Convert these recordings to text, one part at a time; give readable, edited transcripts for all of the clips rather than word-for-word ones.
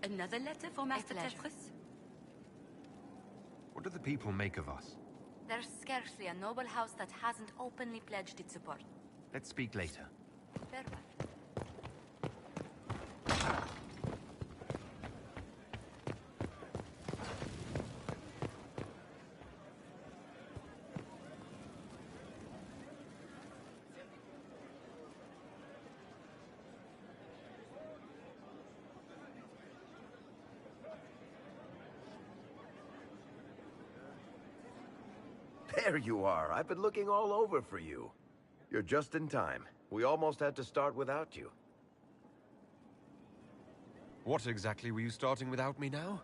Another letter for Master Tetris? What do the people make of us? There's scarcely a noble house that hasn't openly pledged its support. Let's speak later. Farewell. There you are. I've been looking all over for you. You're just in time. We almost had to start without you. What exactly were you starting without me now?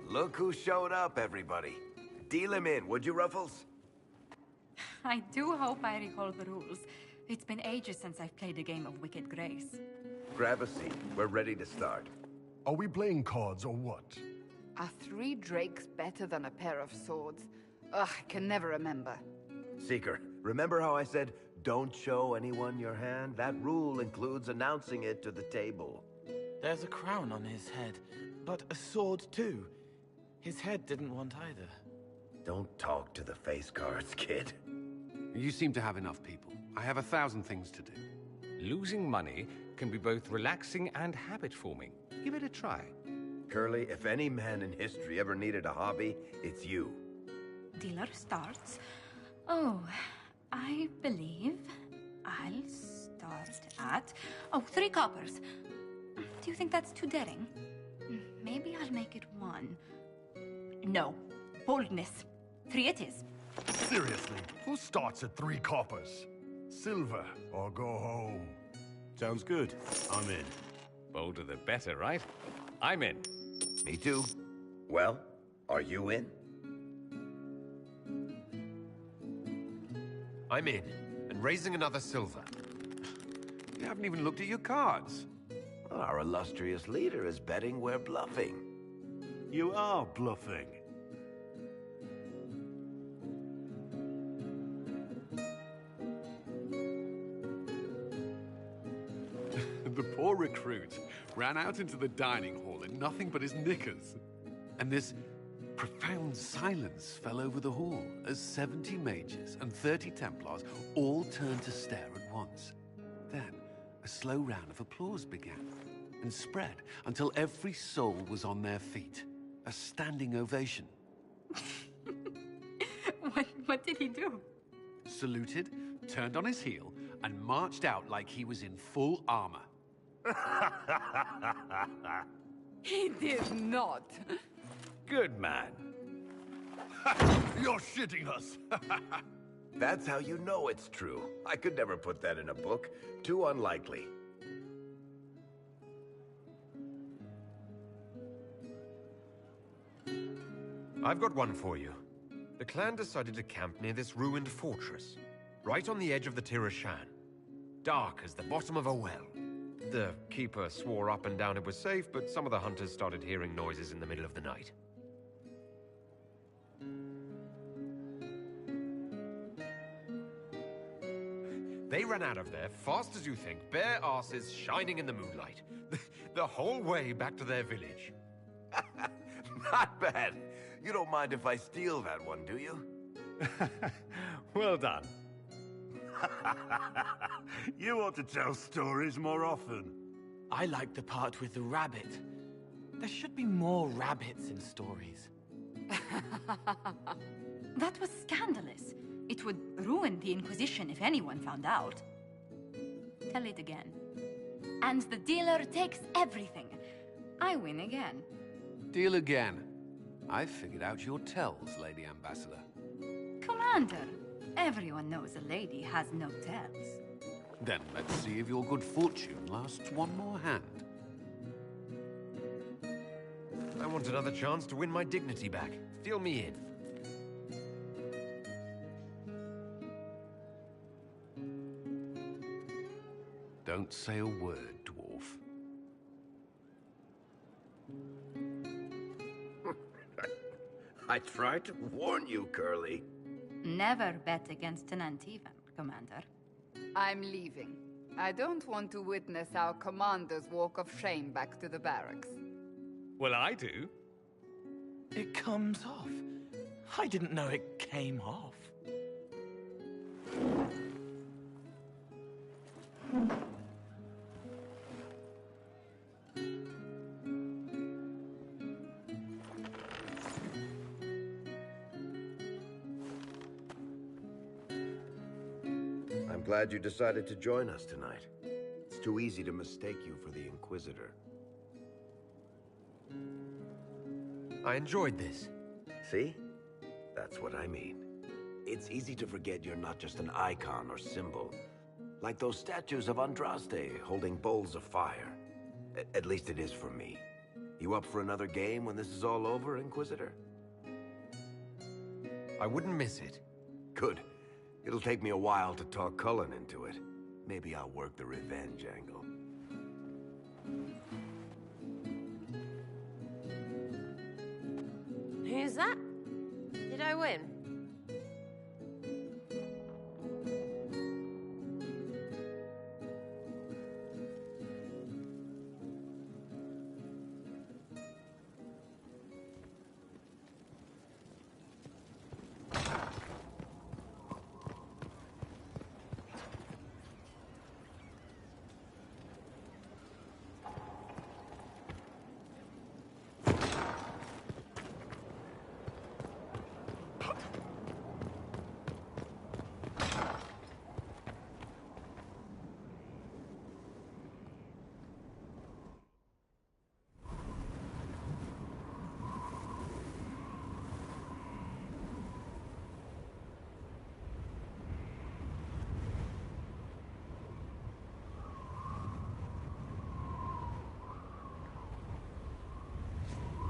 Look who showed up, everybody. Deal him in, would you, Ruffles? I do hope I recall the rules. It's been ages since I've played a game of Wicked Grace. Grab a seat. We're ready to start. Are we playing cards or what? Are 3 drakes better than a pair of swords? Ugh, I can never remember. Seeker, remember how I said, don't show anyone your hand? That rule includes announcing it to the table. There's a crown on his head, but a sword too. His head didn't want either. Don't talk to the face cards, kid. You seem to have enough people. I have 1,000 things to do. Losing money can be both relaxing and habit-forming. Give it a try. Curly, if any man in history ever needed a hobby, it's you. Dealer starts. Oh, I believe I'll start at... Oh, 3 coppers. Do you think that's too daring? Maybe I'll make it 1. No. Boldness. 3 it is. Seriously, who starts at 3 coppers? Silver or go home? Sounds good. I'm in. Bolder the better, right? I'm in. Me too. Well, are you in? I'm in, and raising another silver. You haven't even looked at your cards. Well, our illustrious leader is betting we're bluffing. You are bluffing. The poor recruit ran out into the dining hall in nothing but his knickers. And this profound silence fell over the hall as 70 mages and 30 Templars all turned to stare at once. Then, a slow round of applause began and spread until every soul was on their feet. A standing ovation. What did he do? Saluted, turned on his heel, and marched out like he was in full armor. He did not. Good man. You're shitting us! That's how you know it's true. I could never put that in a book. Too unlikely. I've got one for you. The clan decided to camp near this ruined fortress, right on the edge of the Tirashan. Dark as the bottom of a well. The keeper swore up and down it was safe, but some of the hunters started hearing noises in the middle of the night. They ran out of there, fast as you think, bare asses shining in the moonlight. The whole way back to their village. Not bad. You don't mind if I steal that one, do you? Well done. You ought to tell stories more often. I like the part with the rabbit. There should be more rabbits in stories. That was scandalous. It would ruin the Inquisition if anyone found out. Tell it again. And the dealer takes everything. I win again. Deal again. I've figured out your tells, Lady Ambassador. Commander, everyone knows a lady has no tells. Then let's see if your good fortune lasts one more hand. I want another chance to win my dignity back. Deal me in. Don't say a word, dwarf. I tried to warn you, Curly. Never bet against an Antivan, Commander. I'm leaving. I don't want to witness our commander's walk of shame back to the barracks. Well, I do. It comes off. I didn't know it came off. I'm glad you decided to join us tonight. It's too easy to mistake you for the Inquisitor. I enjoyed this. See? That's what I mean. It's easy to forget you're not just an icon or symbol. Like those statues of Andraste holding bowls of fire. At least it is for me. You up for another game when this is all over, Inquisitor? I wouldn't miss it. Good. It'll take me a while to talk Cullen into it. Maybe I'll work the revenge angle. Who's that? Did I win?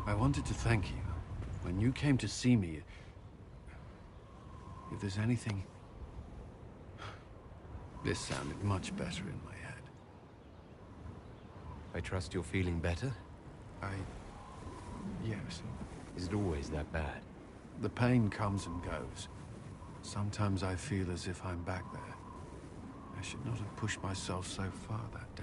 I wanted to thank you. When you came to see me, if there's anything... This sounded much better in my head. I trust you're feeling better? Yes. Is it always that bad? The pain comes and goes. Sometimes I feel as if I'm back there. I should not have pushed myself so far that day.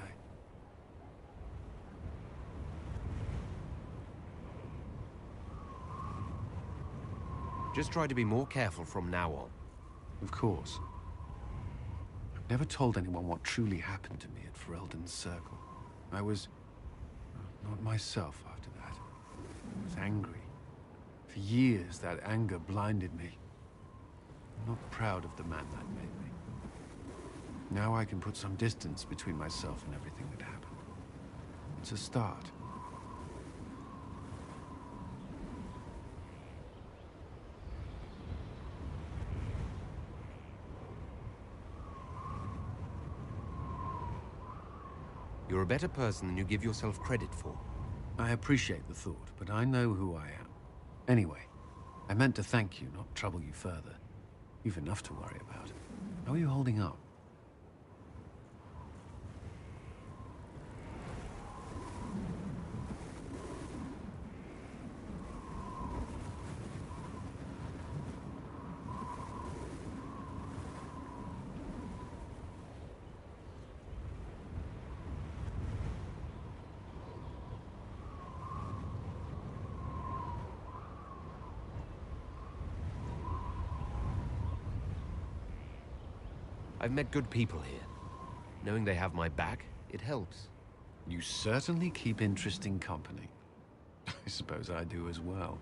Just try to be more careful from now on. Of course. I've never told anyone what truly happened to me at Ferelden's Circle. I was... not myself after that. I was angry. For years, that anger blinded me. I'm not proud of the man that made me. Now I can put some distance between myself and everything that happened. It's a start. You're a better person than you give yourself credit for. I appreciate the thought, but I know who I am. Anyway, I meant to thank you, not trouble you further. You've enough to worry about. How are you holding up? I've met good people here. Knowing they have my back, it helps. You certainly keep interesting company. I suppose I do as well.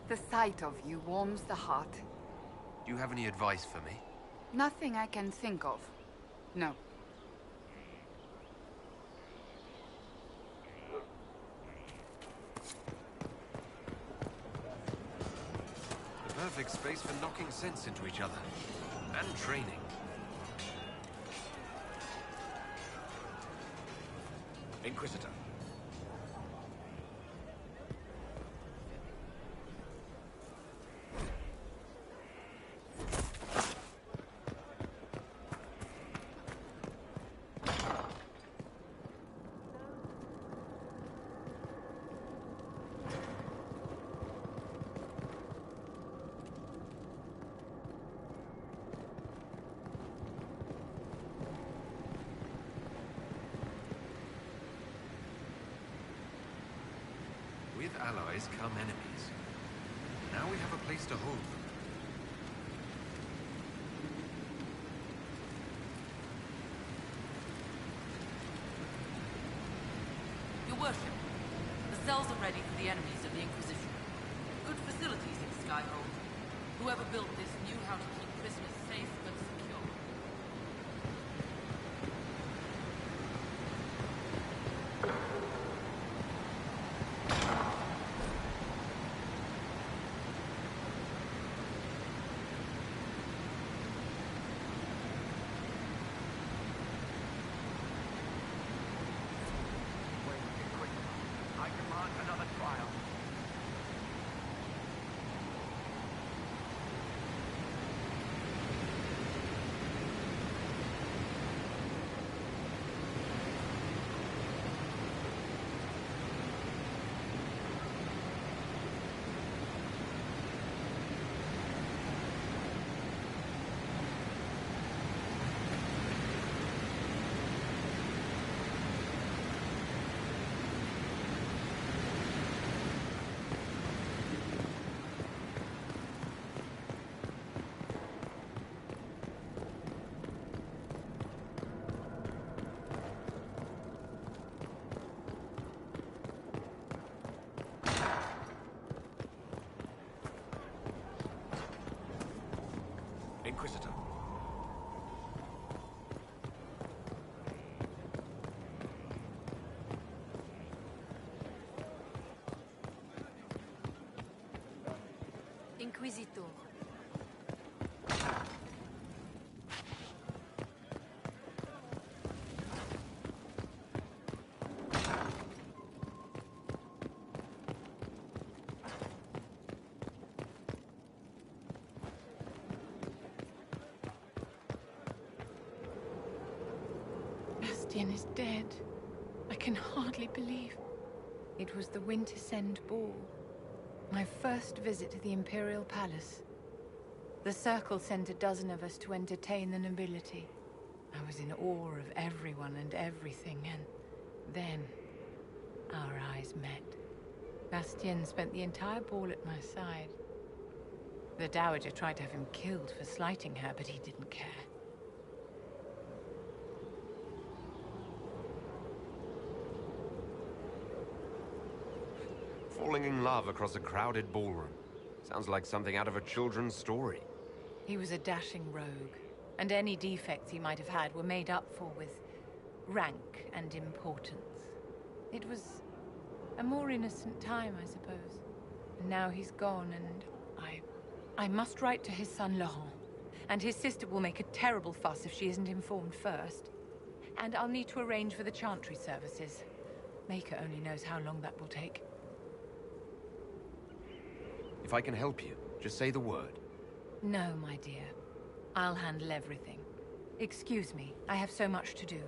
The sight of you warms the heart. Do you have any advice for me? Nothing I can think of. No. The perfect space for knocking sense into each other. And training. Inquisitor. With allies come enemies. Now we have a place to hold them. Your worship, the cells are ready for the enemies of the Inquisition. Good facilities in Skyhold. Whoever built this knew how to keep prisoners safe but secure. I command another trial. Inquisitor. Inquisitor. Bastian is dead. I can hardly believe. It was the Wintersend Ball. My first visit to the Imperial Palace. The Circle sent a dozen of us to entertain the nobility. I was in awe of everyone and everything, and then our eyes met. Bastien spent the entire ball at my side. The Dowager tried to have him killed for slighting her, but he didn't care. Falling in love across a crowded ballroom. Sounds like something out of a children's story. He was a dashing rogue, and any defects he might have had were made up for with rank and importance. It was a more innocent time, I suppose. And now he's gone, and I must write to his son Laurent. And his sister will make a terrible fuss if she isn't informed first. And I'll need to arrange for the chantry services. Maker only knows how long that will take. If I can help you, just say the word. No, my dear. I'll handle everything. Excuse me, I have so much to do.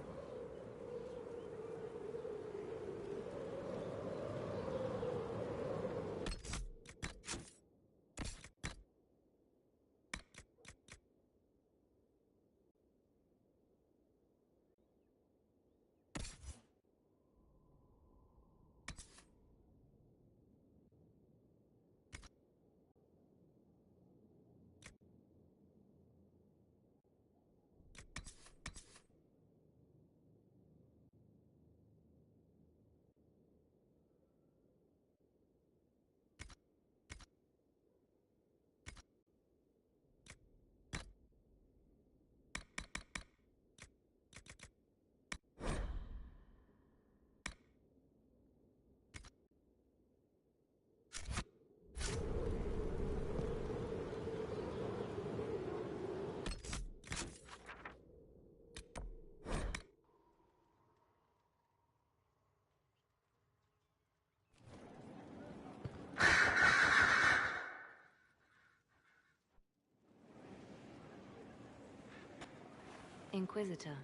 Inquisitor.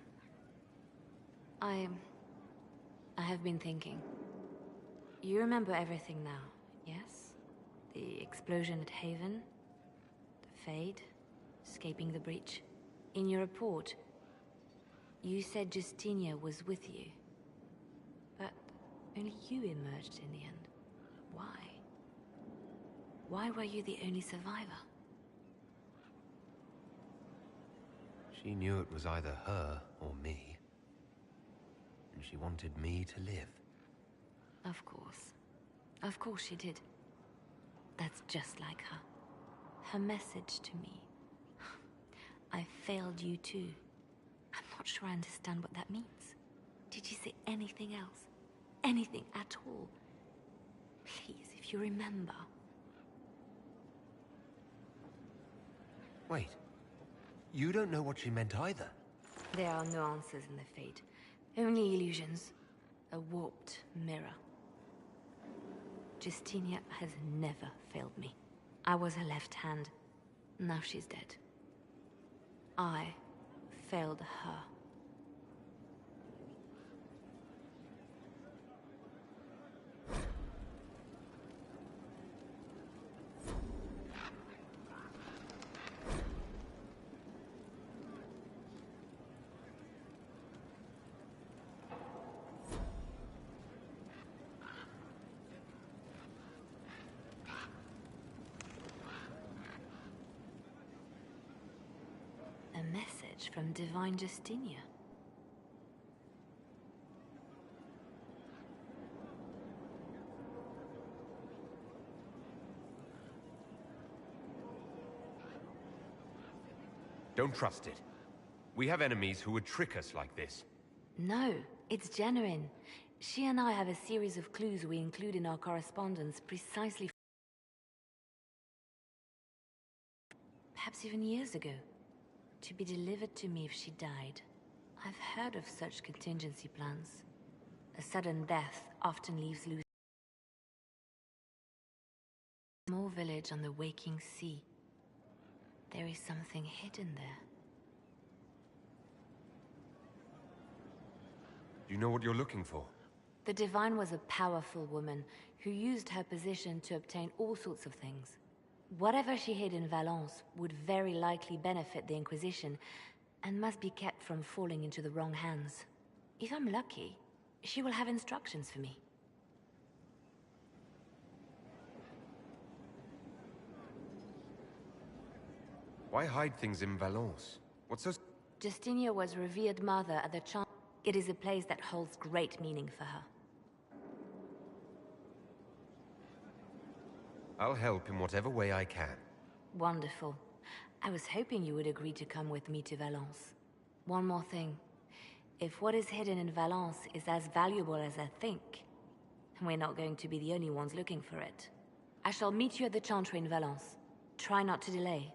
I have been thinking. You remember everything now, yes? The explosion at Haven, the Fade, escaping the breach. In your report, you said Justinia was with you. But only you emerged in the end. Why? Why were you the only survivor? She knew it was either her or me. And she wanted me to live. Of course. Of course she did. That's just like her. Her message to me. I failed you too. I'm not sure I understand what that means. Did you say anything else? Anything at all? Please, if you remember. Wait. You don't know what she meant either. There are no answers in the Fate. Only illusions. A warped mirror. Justinia has never failed me. I was her left hand. Now she's dead. I failed her. A message from Divine Justinia. Don't trust it. We have enemies who would trick us like this. No, it's genuine. She and I have a series of clues we include in our correspondence precisely perhaps even years ago, to be delivered to me if she died. I've heard of such contingency plans. A sudden death often leaves loose a small village on the waking sea. There is something hidden there. Do you know what you're looking for? The Divine was a powerful woman who used her position to obtain all sorts of things. Whatever she hid in Valence would very likely benefit the Inquisition and must be kept from falling into the wrong hands. If I'm lucky, she will have instructions for me. Why hide things in Valence? What's so... Justinia was revered mother at the Chan. It is a place that holds great meaning for her. I'll help in whatever way I can. Wonderful. I was hoping you would agree to come with me to Valence. One more thing. If what is hidden in Valence is as valuable as I think, we're not going to be the only ones looking for it. I shall meet you at the Chantry in Valence. Try not to delay.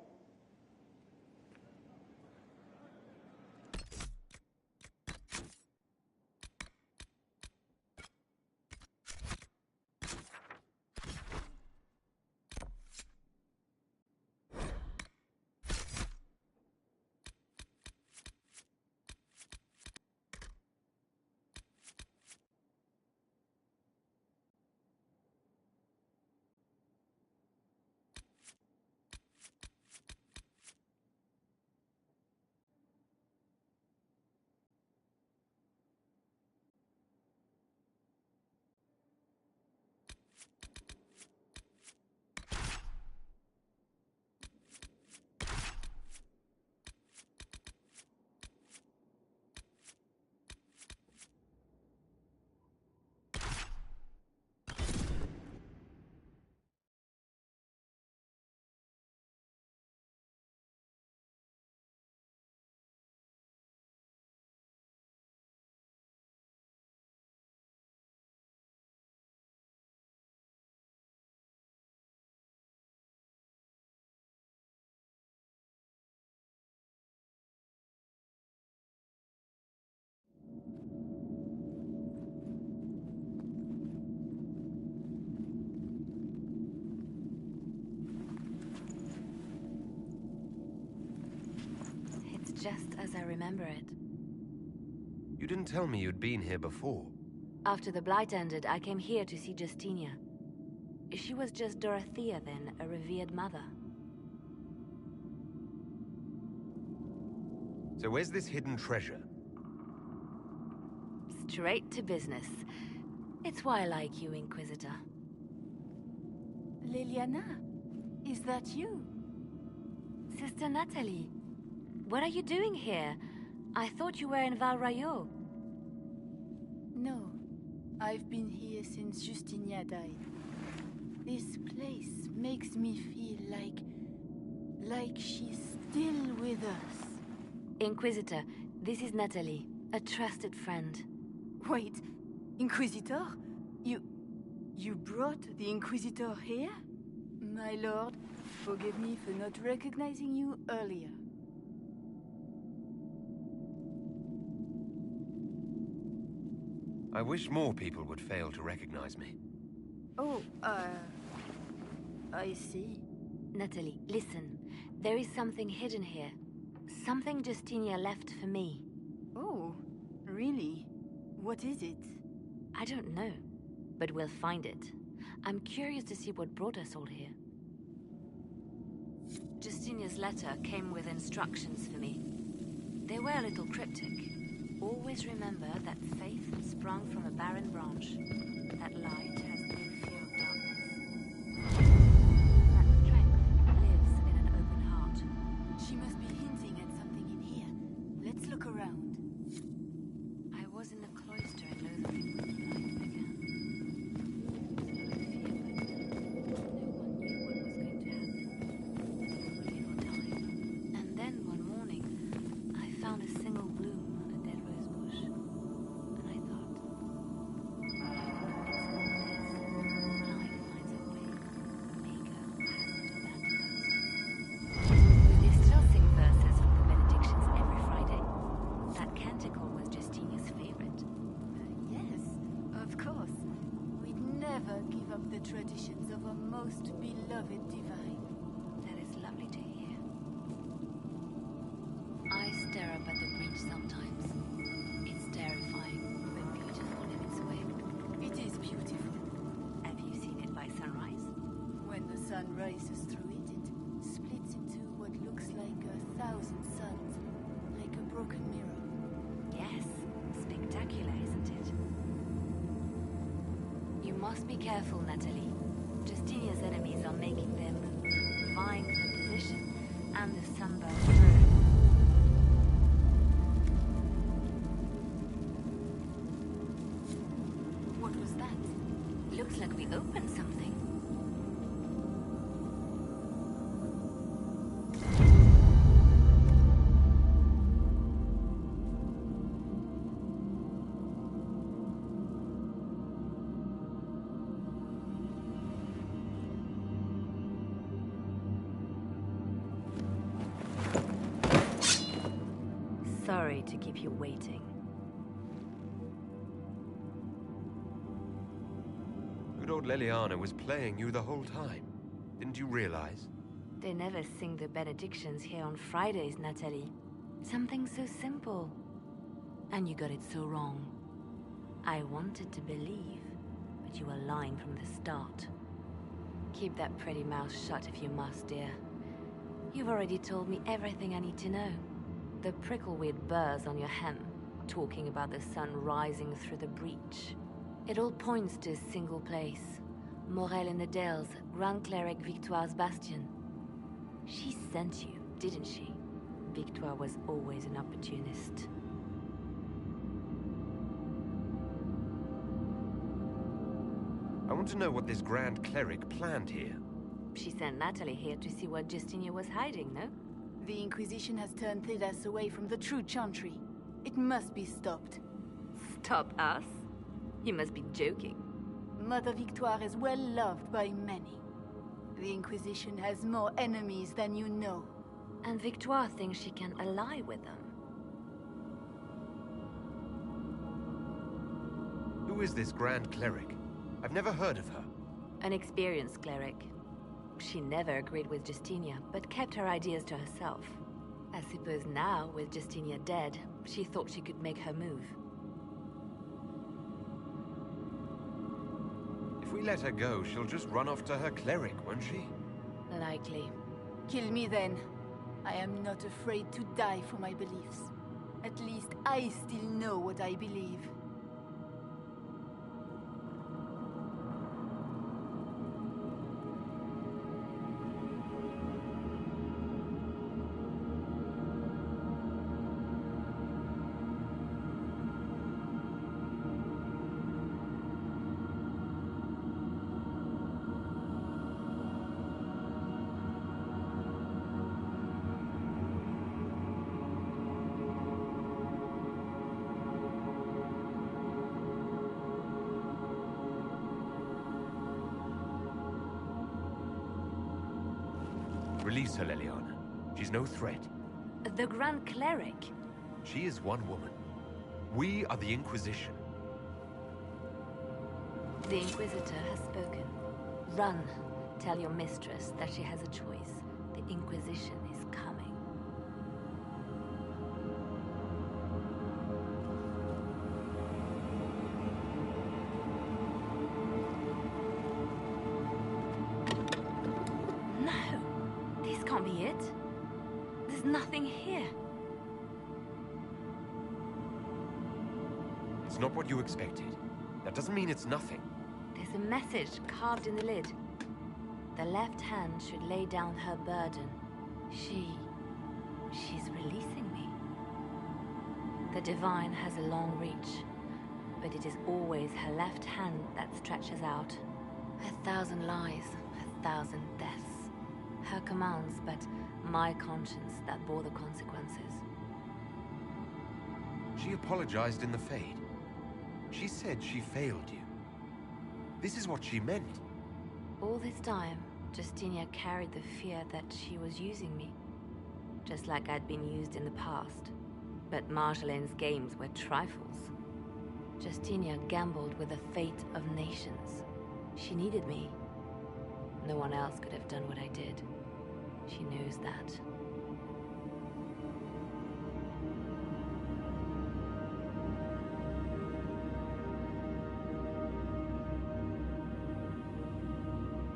just as I remember it. You didn't tell me you'd been here before. After the Blight ended, I came here to see Justinia. She was just Dorothea then, a revered mother. So where's this hidden treasure? Straight to business. It's why I like you, Inquisitor. Liliana, is that you? Sister Natalie, what are you doing here? I thought you were in Val Rayo. No, I've been here since Justinia died. This place makes me feel like she's still with us. Inquisitor, this is Natalie, a trusted friend. Wait, Inquisitor? You brought the Inquisitor here? My lord, forgive me for not recognizing you earlier. I wish more people would fail to recognize me. Oh, I see. Natalie, listen. There is something hidden here. Something Justinia left for me. Oh, really? What is it? I don't know, but we'll find it. I'm curious to see what brought us all here. Justinia's letter came with instructions for me. They were a little cryptic. Always remember that faith sprung from a barren branch. That light has no fear of darkness. That strength lives in an open heart. She must be hinting at something in here. Let's look around. I was in the cloister in Lothering when the blight began. And then one morning, I found a single bloom on a dead rose bush. And I thought, it's all this. Life finds a way. Maker hasn't abandoned us. They still sing verses from the benedictions every Friday. That canticle was Justinia's favorite. Yes, of course. We'd never give up the traditions of a most beloved divine. That is lovely to hear. I stare up at the bridge sometimes. It's terrifying, but beautiful in its way. It is beautiful. Have you seen it by sunrise? When the sun rises through it, it splits into what looks like 1,000 suns, like a broken mirror. Yes, spectacular, isn't it? You must be careful, Natalie. Justinia's enemies are making their move, vying for the position and the sunburned throne. What was that? Looks like we opened something. Sorry to keep you waiting. Good old Liliana was playing you the whole time. Didn't you realize? They never sing the benedictions here on Fridays, Natalie. Something so simple. And you got it so wrong. I wanted to believe, but you were lying from the start. Keep that pretty mouth shut if you must, dear. You've already told me everything I need to know. The prickleweed burrs on your hem, talking about the sun rising through the breach. It all points to a single place. Morel in the Dales, Grand Cleric Victoire's bastion. She sent you, didn't she? Victoire was always an opportunist. I want to know what this Grand Cleric planned here. She sent Natalie here to see what Justinia was hiding, no? The Inquisition has turned Thedas away from the true chantry. It must be stopped. Stop us? You must be joking. Mother Victoire is well loved by many. The Inquisition has more enemies than you know. And Victoire thinks she can ally with them. Who is this Grand Cleric? I've never heard of her. An experienced cleric. She never agreed with Justinia, but kept her ideas to herself. I suppose now, with Justinia dead, she thought she could make her move. If we let her go, she'll just run off to her cleric, won't she? Likely. Kill me then. I am not afraid to die for my beliefs. At least I still know what I believe. Release her, Leliana. She's no threat. The Grand Cleric? She is one woman. We are the Inquisition. The Inquisitor has spoken. Run. Tell your mistress that she has a choice. The Inquisition is coming. No! This can't be it. There's nothing here. It's not what you expected. That doesn't mean it's nothing. There's a message carved in the lid. The left hand should lay down her burden. She's releasing me. The Divine has a long reach, but it is always her left hand that stretches out. 1,000 lies, 1,000 deaths. Her commands, but my conscience that bore the consequences. She apologized in the Fade. She said she failed you. This is what she meant. All this time, Justinia carried the fear that she was using me. Just like I'd been used in the past. But Marjolaine's games were trifles. Justinia gambled with the fate of nations. She needed me. No one else could have done what I did. She knows that.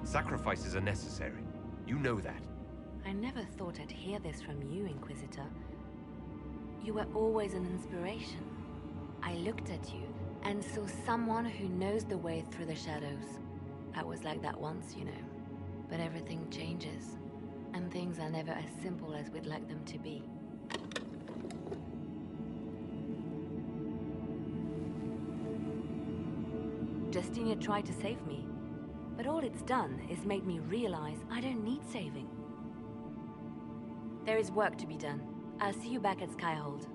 Sacrifices are necessary. You know that. I never thought I'd hear this from you, Inquisitor. You were always an inspiration. I looked at you and saw someone who knows the way through the shadows. I was like that once, you know. But everything changes. And things are never as simple as we'd like them to be. Justinia tried to save me. But all it's done is made me realize I don't need saving. There is work to be done. I'll see you back at Skyhold.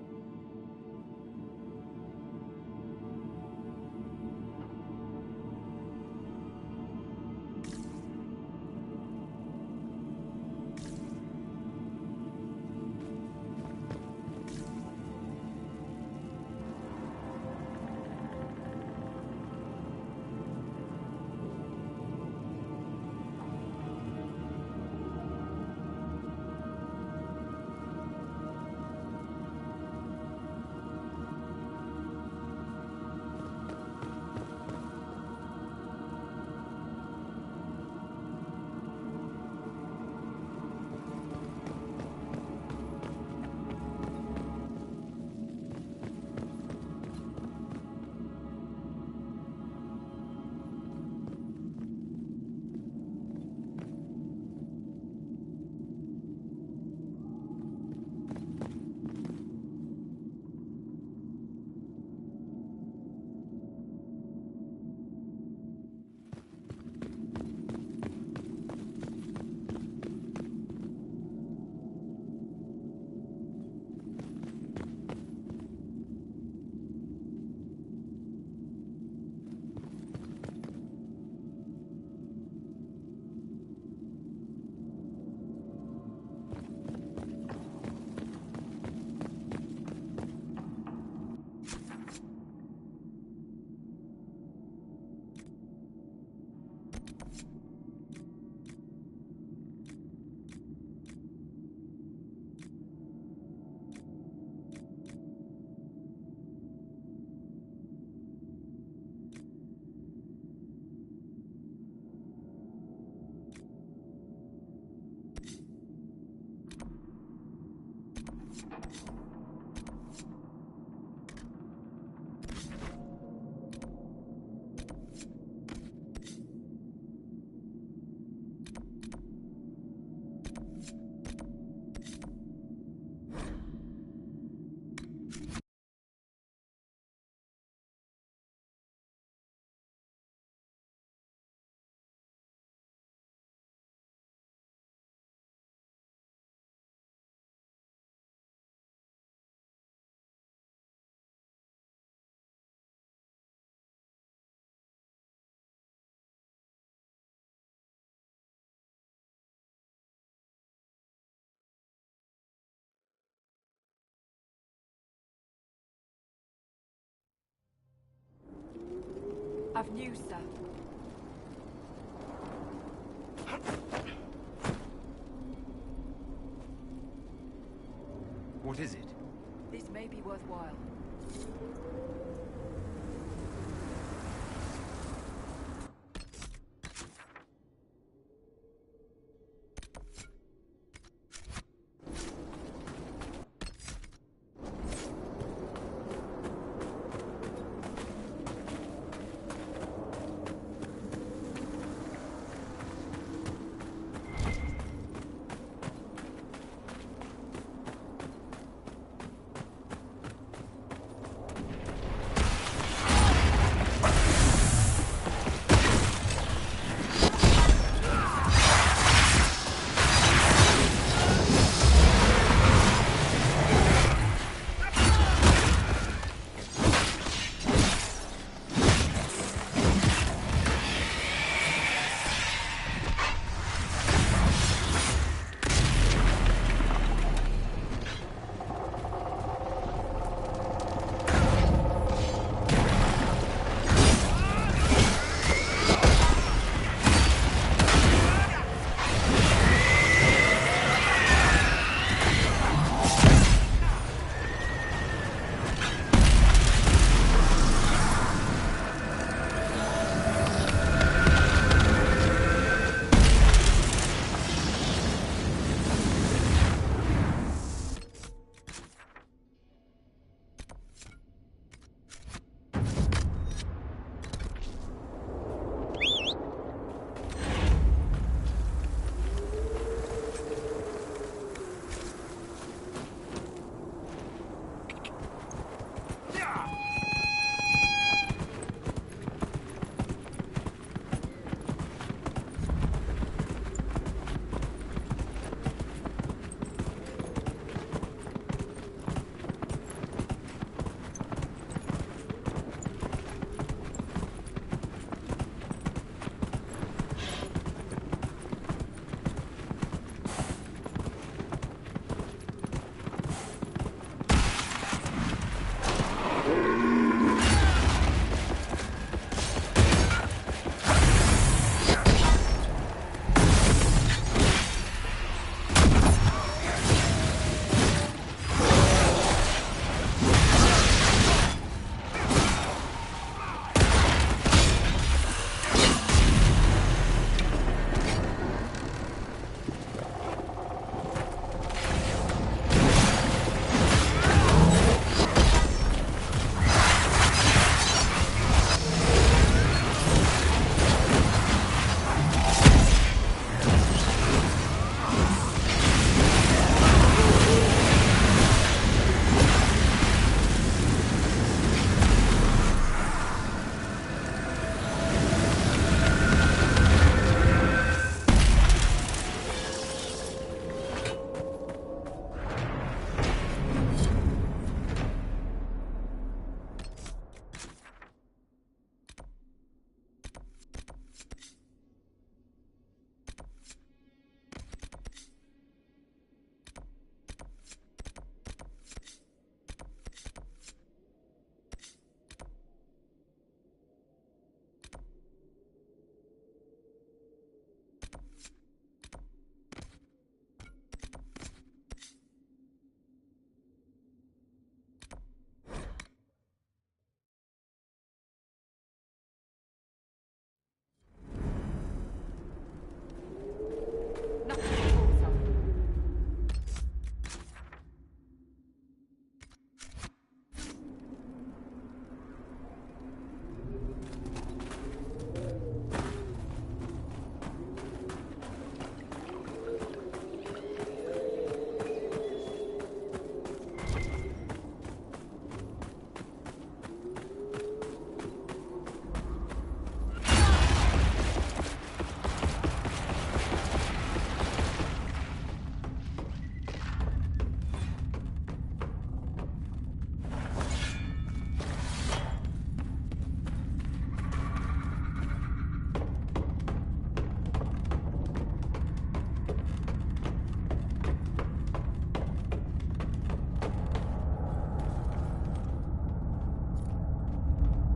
I've news, sir. What is it? This may be worthwhile.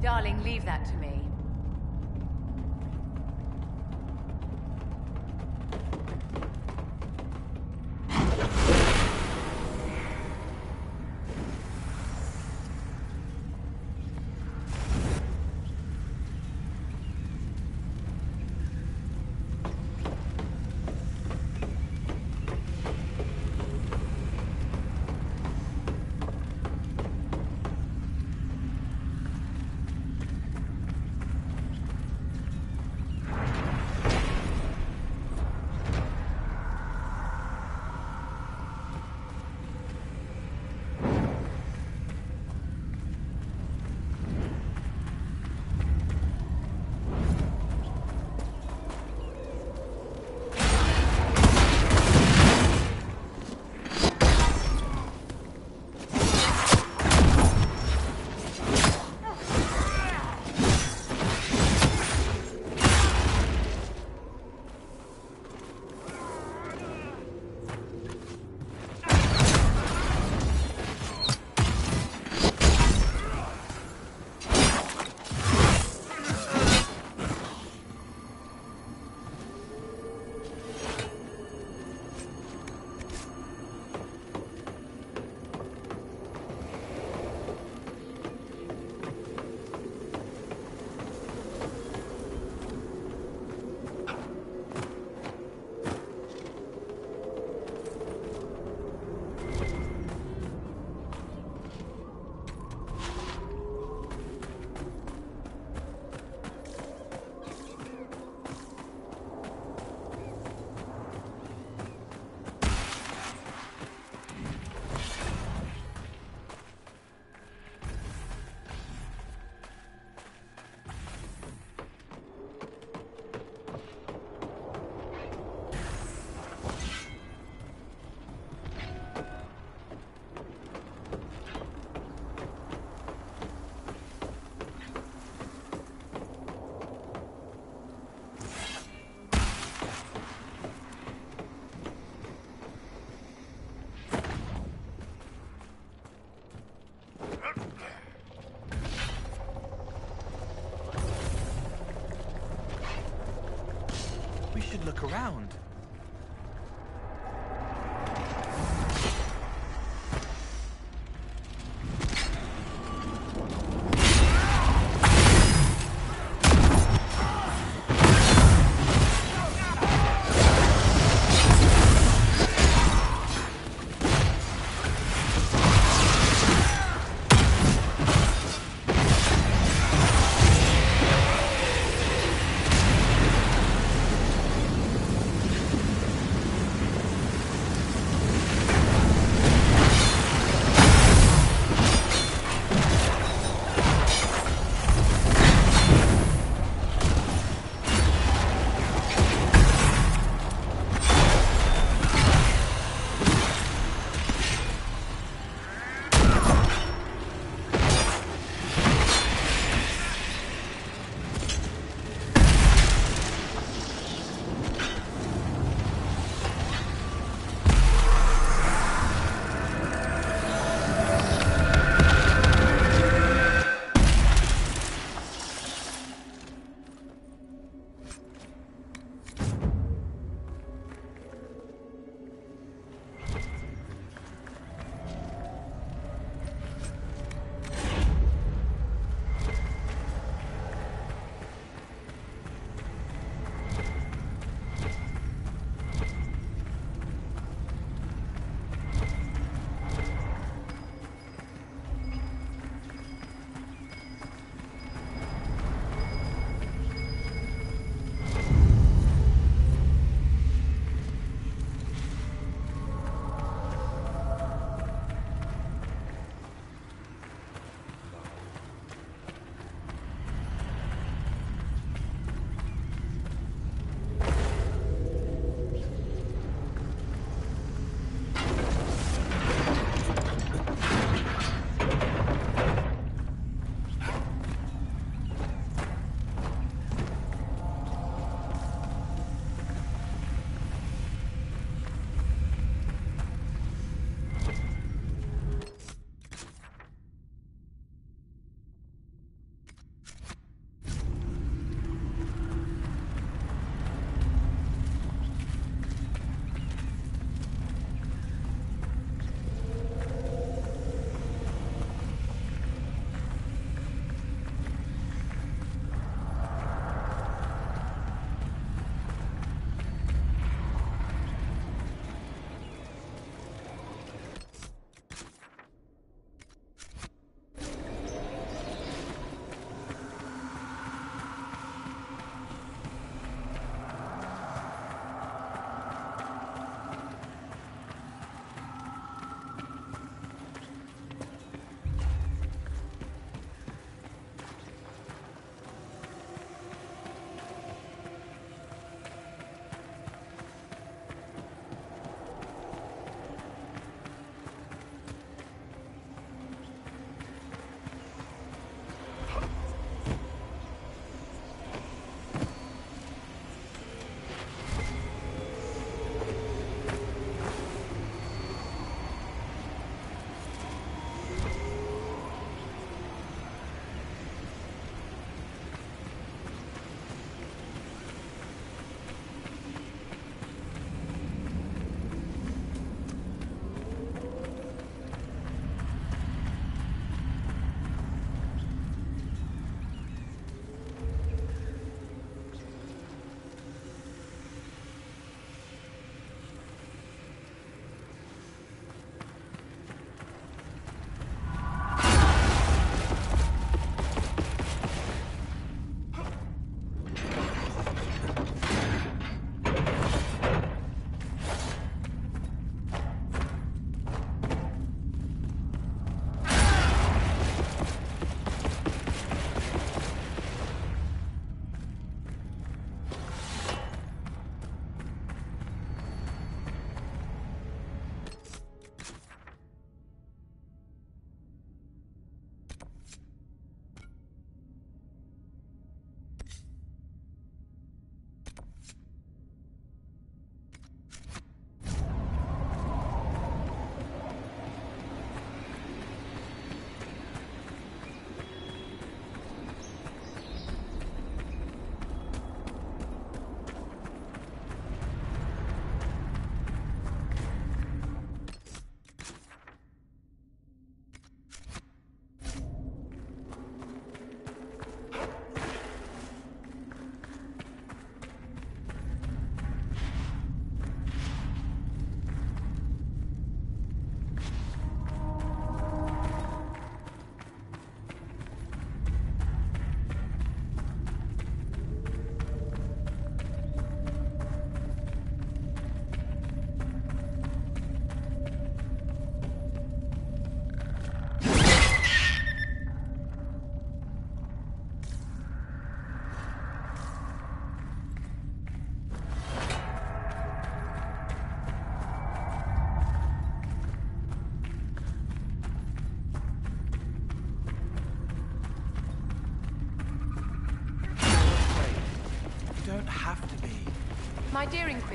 Darling, leave that to me. look around.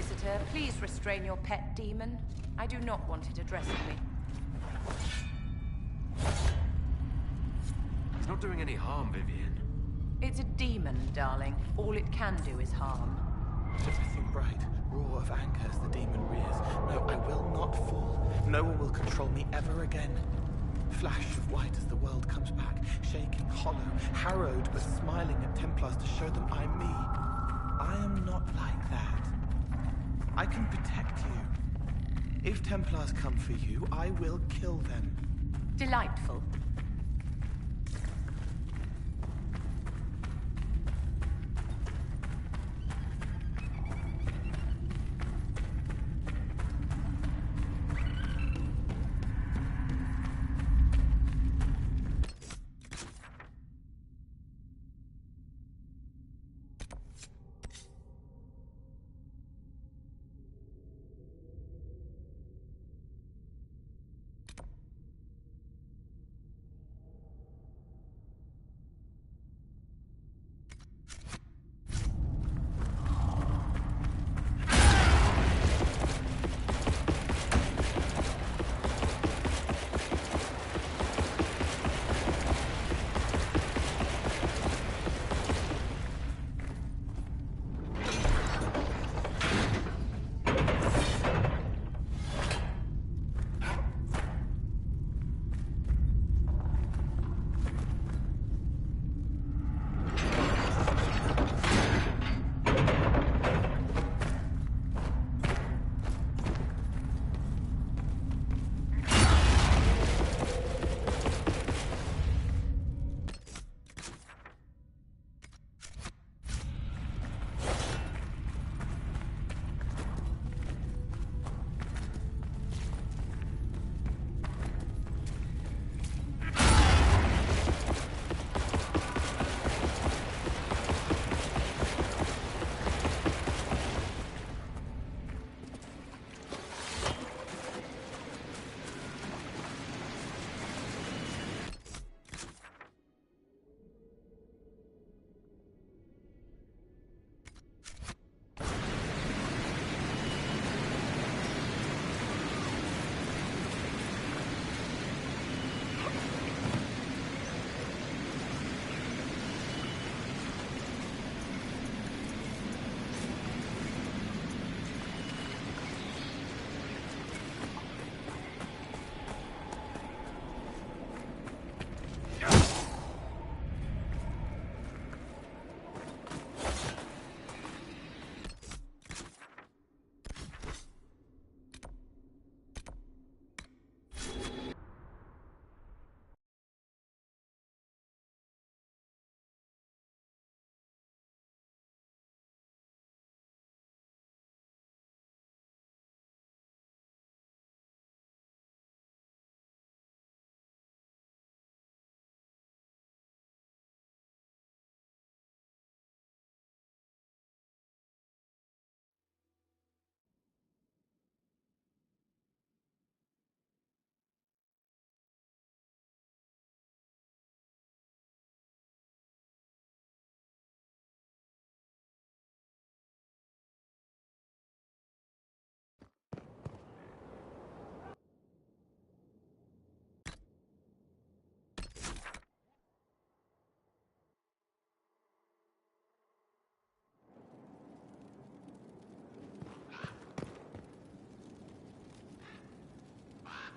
Inquisitor, please restrain your pet demon. I do not want it addressing me. It's not doing any harm, Vivian. It's a demon, darling. All it can do is harm. Everything bright, roar of anger as the demon rears. No, I will not fall. No one will control me ever again. Flash of white as the world comes back, shaking, hollow, harrowed, but smiling at Templars to show them I'm me. I am not like that. I can protect you. If Templars come for you, I will kill them. Delightful.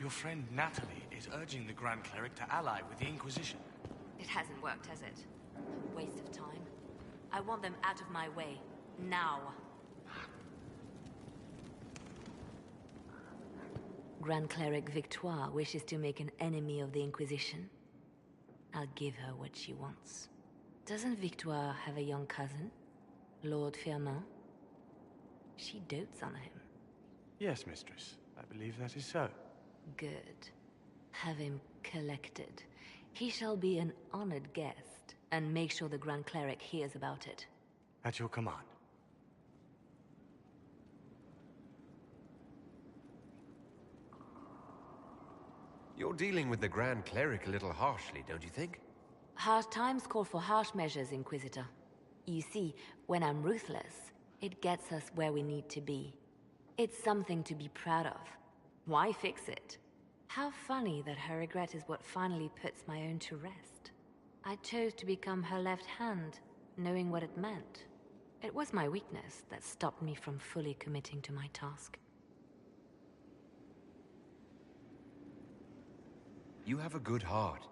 Your friend Natalie is urging the Grand Cleric to ally with the Inquisition. It hasn't worked, has it? Waste of time. I want them out of my way. Now. Grand Cleric Victoire wishes to make an enemy of the Inquisition. I'll give her what she wants. Doesn't Victoire have a young cousin? Lord Firmin? She dotes on him. Yes, mistress. I believe that is so. Good. Have him collected. He shall be an honored guest, and make sure the Grand Cleric hears about it. At your command. You're dealing with the Grand Cleric a little harshly, don't you think? Harsh times call for harsh measures, Inquisitor. You see, when I'm ruthless, it gets us where we need to be. It's something to be proud of. Why fix it? How funny that her regret is what finally puts my own to rest. I chose to become her left hand, knowing what it meant. It was my weakness that stopped me from fully committing to my task. You have a good heart.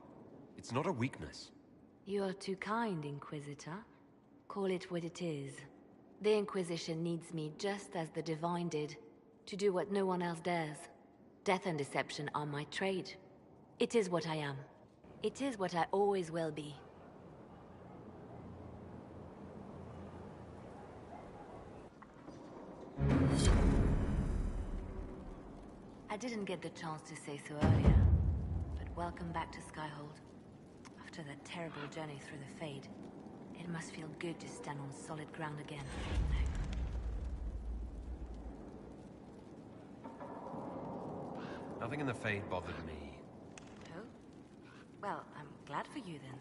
It's not a weakness. You're too kind, Inquisitor. Call it what it is. The Inquisition needs me just as the Divine did, to do what no one else dares. Death and deception are my trade. It is what I am. It is what I always will be. I didn't get the chance to say so earlier, but welcome back to Skyhold. After that terrible journey through the Fade, it must feel good to stand on solid ground again. Nothing in the Fade bothered me. Oh? Well, I'm glad for you then.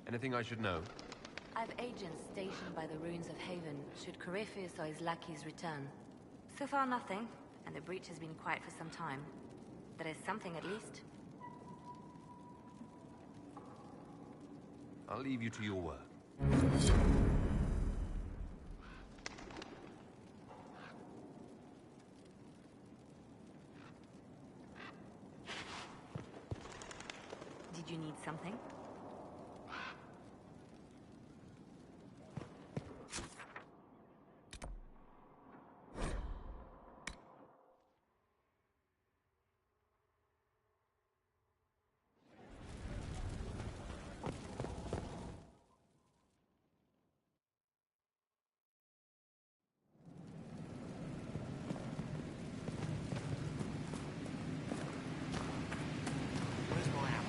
Anything I should know? I've agents stationed by the ruins of Haven, should Corypheus or his lackeys return. So far nothing, and the breach has been quiet for some time. There is something at least. I'll leave you to your work. Did you need something? Where's my apple?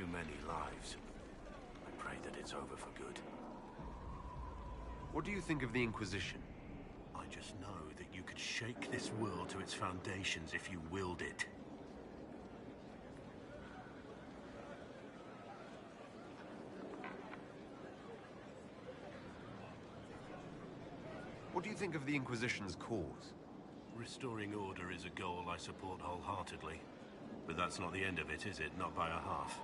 too many lives. I pray that it's over for good. What do you think of the Inquisition? I just know that you could shake this world to its foundations if you willed it. What do you think of the Inquisition's cause? Restoring order is a goal I support wholeheartedly. But that's not the end of it, is it? Not by a half.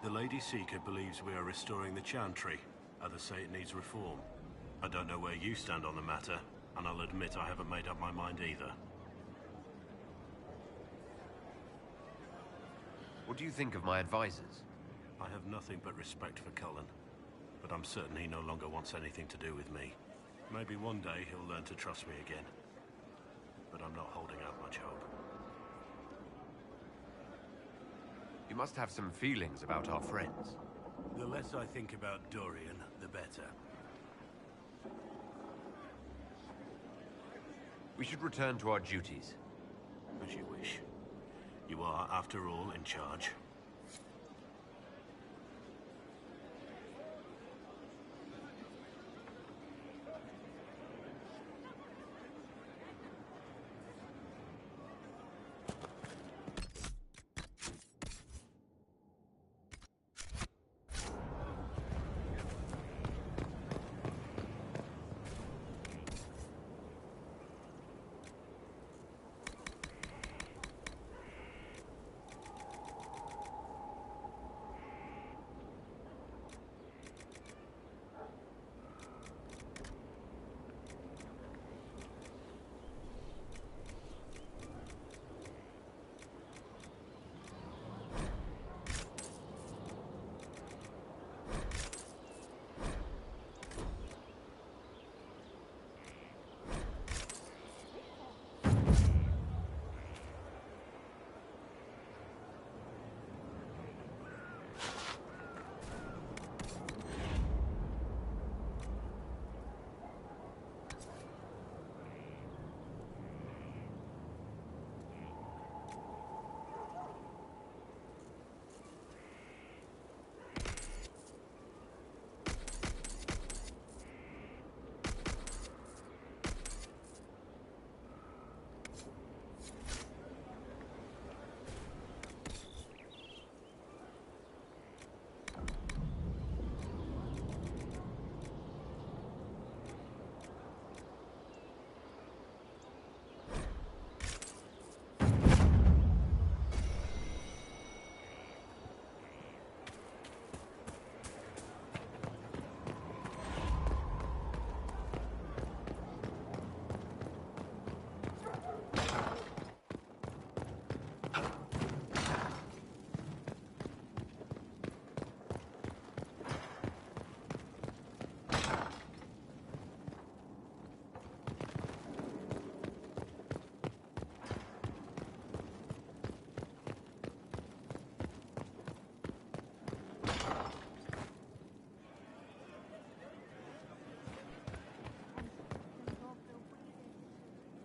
The Lady Seeker believes we are restoring the Chantry. Others say it needs reform. I don't know where you stand on the matter, and I'll admit I haven't made up my mind either. What do you think of my advisors? I have nothing but respect for Cullen, but I'm certain he no longer wants anything to do with me. Maybe one day he'll learn to trust me again. But I'm not holding out much hope. You must have some feelings about our friends. The less I think about Dorian, the better. We should return to our duties. As you wish. You are, after all, in charge.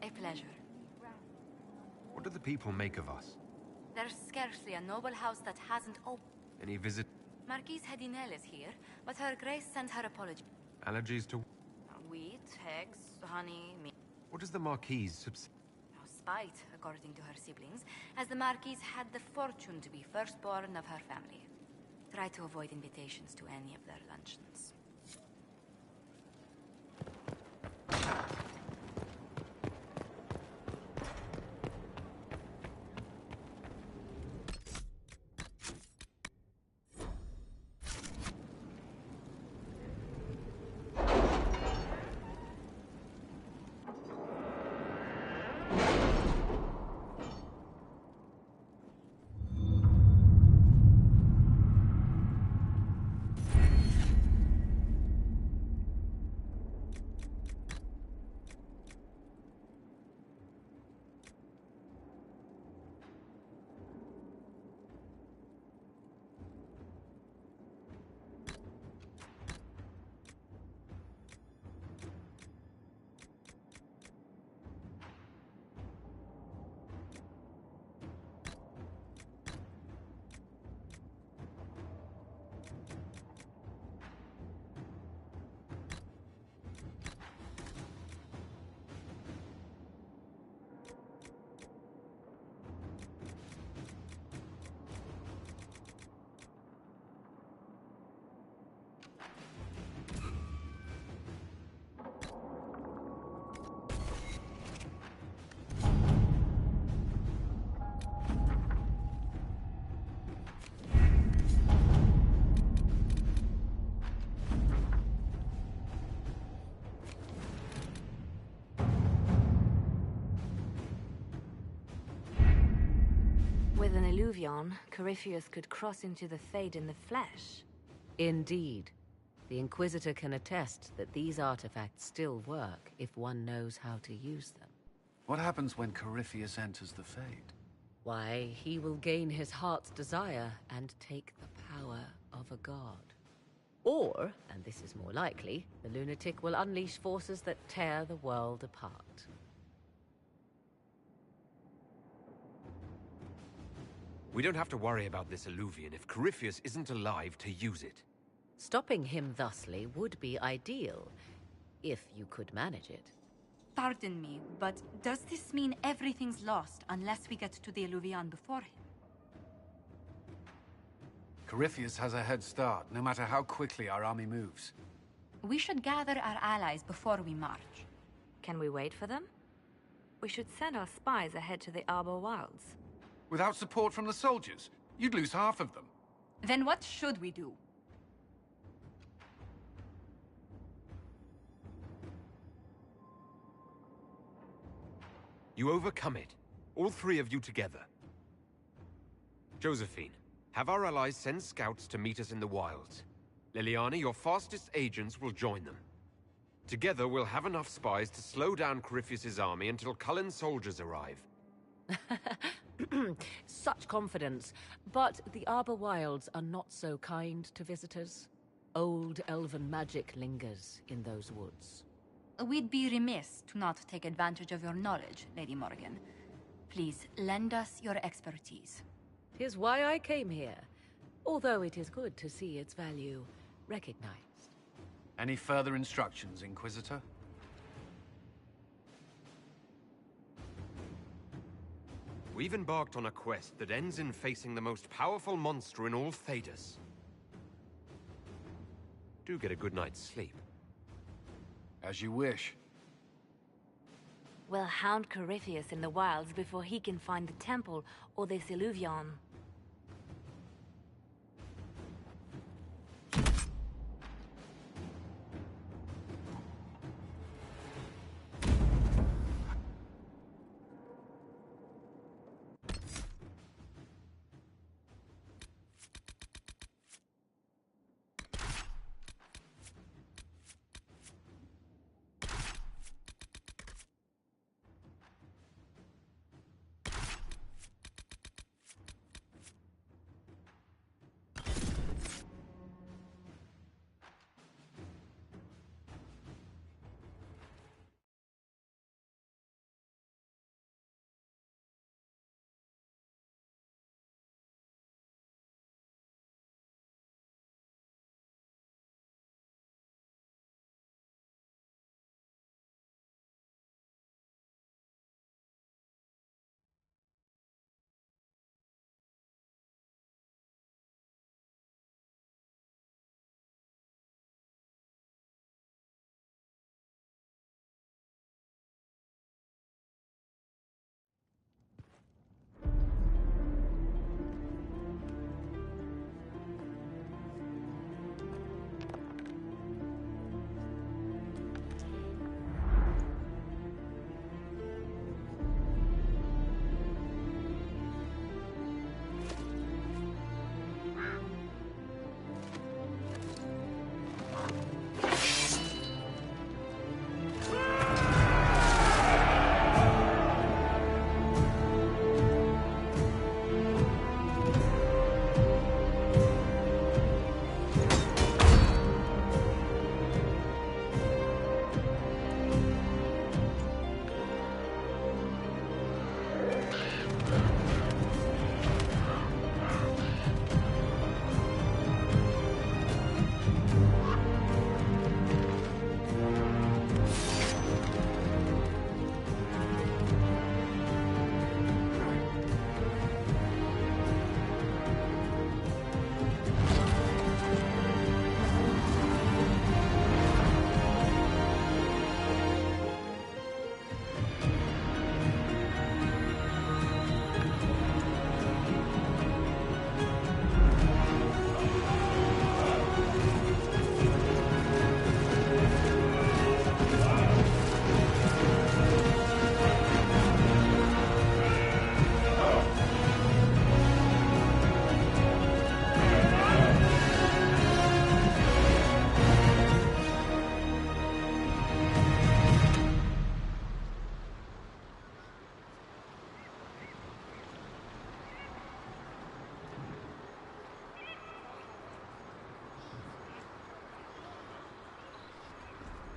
A pleasure. What do the people make of us? There's scarcely a noble house that hasn't opened. Any visit? Marquise Hedinel is here, but her grace sends her apology. Allergies to? Wheat, eggs, honey, meat. What does the Marquise Spite, according to her siblings, as the Marquise had the fortune to be firstborn of her family. Try to avoid invitations to any of their luncheons. Illuvion, Corypheus could cross into the Fade in the flesh. Indeed. The Inquisitor can attest that these artifacts still work if one knows how to use them. What happens when Corypheus enters the Fade? Why, he will gain his heart's desire and take the power of a god. Or, and this is more likely, the lunatic will unleash forces that tear the world apart. We don't have to worry about this Illuvian if Corypheus isn't alive to use it. Stopping him thusly would be ideal, if you could manage it. Pardon me, but does this mean everything's lost unless we get to the Illuvian before him? Corypheus has a head start, no matter how quickly our army moves. We should gather our allies before we march. Can we wait for them? We should send our spies ahead to the Arbor Wilds. Without support from the soldiers, you'd lose half of them. Then what should we do? You overcome it. All three of you together. Josephine, have our allies send scouts to meet us in the wilds. Liliana, your fastest agents will join them. Together, we'll have enough spies to slow down Corypheus' army until Cullen's soldiers arrive. Such confidence. But the Arbor Wilds are not so kind to visitors. Old elven magic lingers in those woods. We'd be remiss to not take advantage of your knowledge, Lady Morgan. Please, lend us your expertise. 'Tis why I came here, although it is good to see its value recognized. Any further instructions, Inquisitor? We've embarked on a quest that ends in facing the most powerful monster in all Thedas. Do get a good night's sleep. As you wish. We'll hound Corypheus in the wilds before he can find the temple or this Illuvion.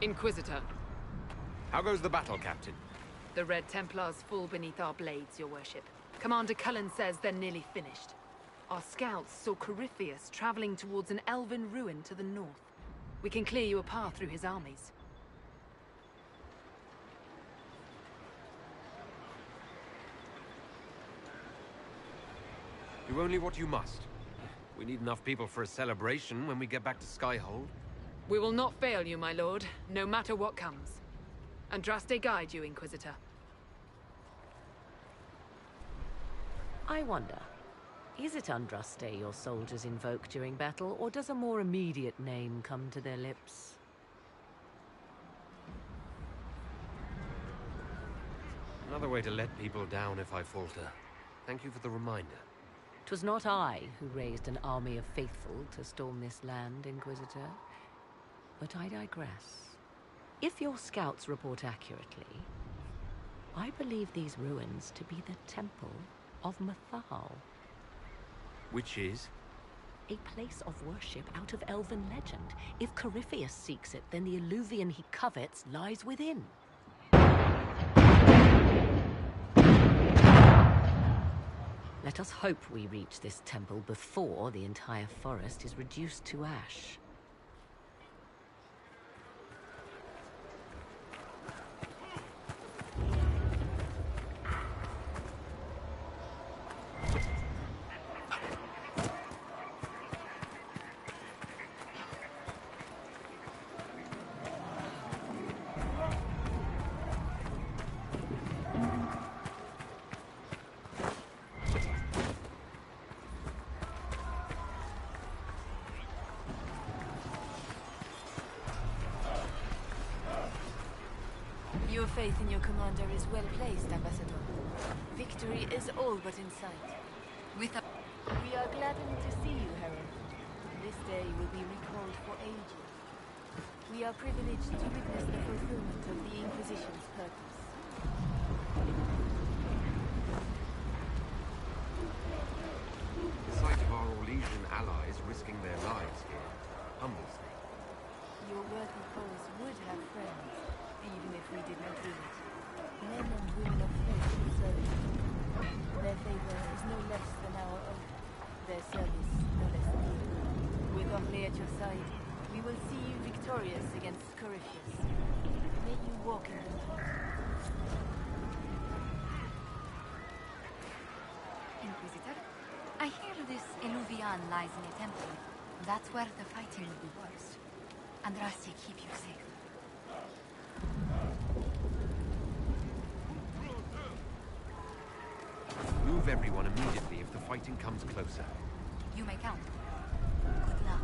Inquisitor. How goes the battle, Captain? The Red Templars fall beneath our blades, Your Worship. Commander Cullen says they're nearly finished. Our scouts saw Corypheus traveling towards an elven ruin to the north. We can clear you a path through his armies. Do only what you must. We need enough people for a celebration when we get back to Skyhold. We will not fail you, my lord, no matter what comes. Andraste guide you, Inquisitor. I wonder, is it Andraste your soldiers invoke during battle, or does a more immediate name come to their lips? Another way to let people down if I falter. Thank you for the reminder. 'Twas not I who raised an army of faithful to storm this land, Inquisitor. But I digress. If your scouts report accurately, I believe these ruins to be the Temple of Mathal. Which is? A place of worship out of elven legend. If Corypheus seeks it, then the alluvion he covets lies within. Let us hope we reach this temple before the entire forest is reduced to ash. Your faith in your commander is well placed, Ambassador. Victory is all but in sight. We are gladdened to see you, Herald. This day will be recalled for ages. We are privileged to witness the fulfillment of the Inquisition's purpose. The sight of our Orlesian allies risking their lives here humbles me. Your worthy foes would have friends, even if we did not will it. Men and women of faith who serve you. Their favor is no less than our own. Their service no less dear. With Omni at your side, we will see you victorious against Corypheus. May you walk in the light. Inquisitor, I hear this Illuvian lies in a temple. That's where the fighting will be worst. Andraste, keep you safe. Move everyone immediately if the fighting comes closer. You may count. Good luck.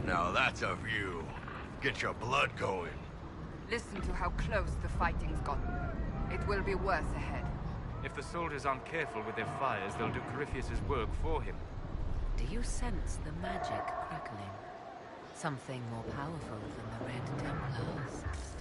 Now that's a view. Get your blood going. Listen to how close the fighting's gotten. It will be worse ahead. If the soldiers aren't careful with their fires, they'll do Corypheus' work for him. Do you sense the magic crackling? Something more powerful than the Red Templars stirs.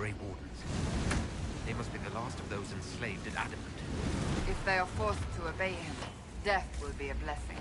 Grey Wardens. They must be the last of those enslaved at Adamant. If they are forced to obey him, death will be a blessing.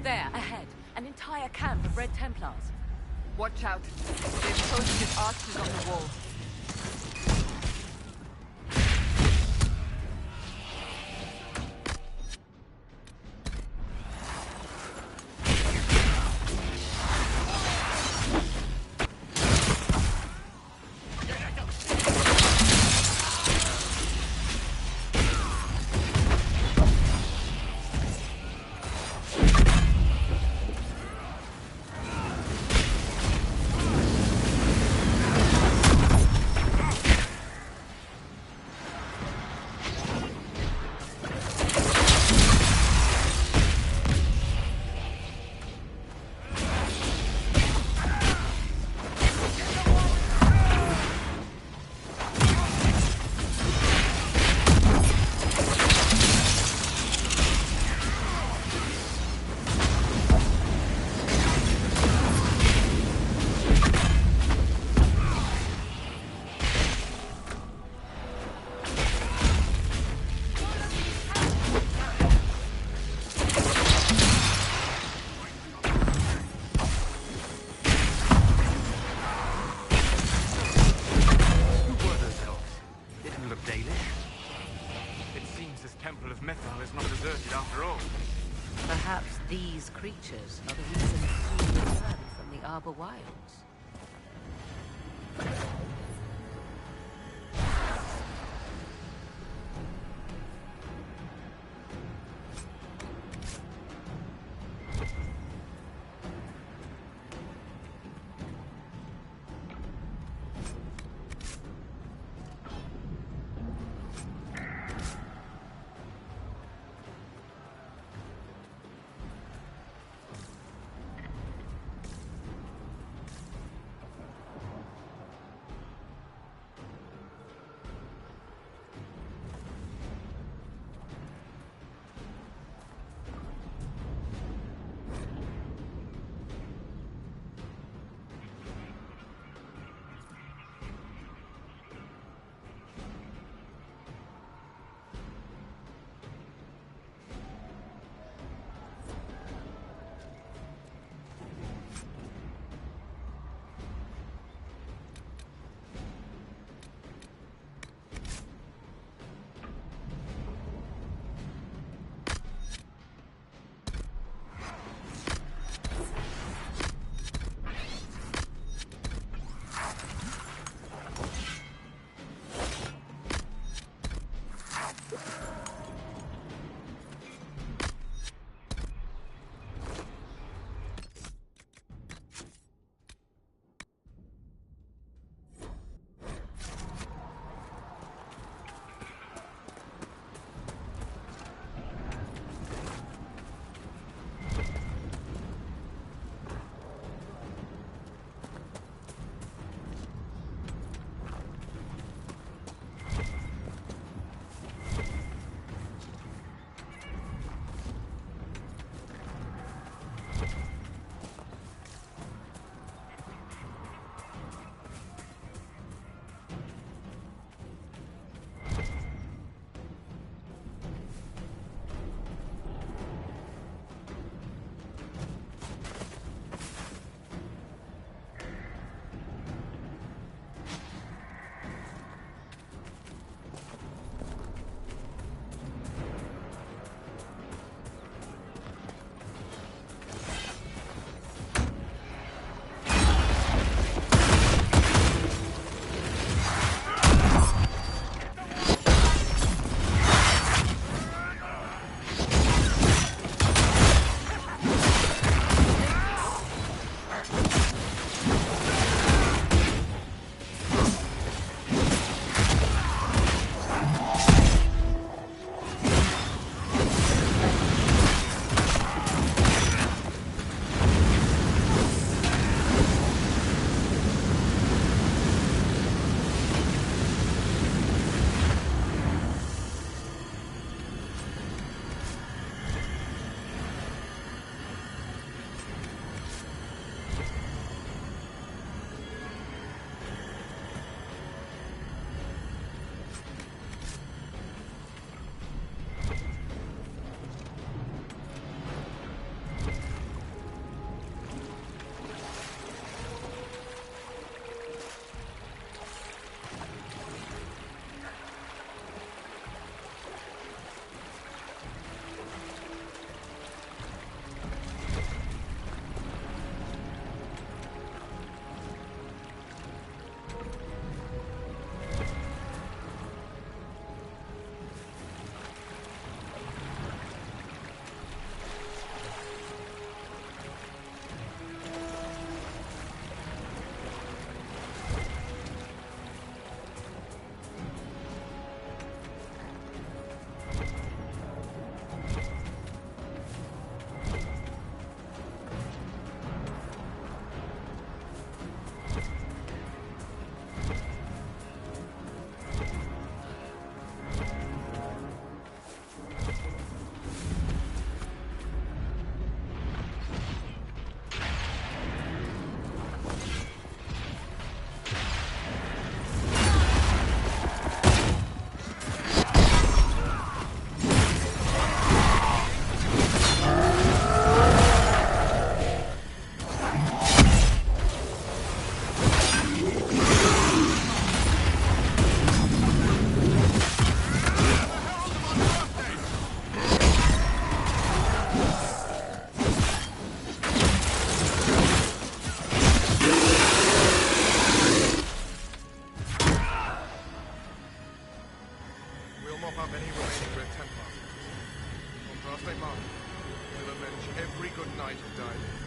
There, ahead. An entire camp of Red Templars. Watch out. They've posted archers on the wall. Perhaps these creatures are the reason you returned from the Arbor Wilds. Nigel died.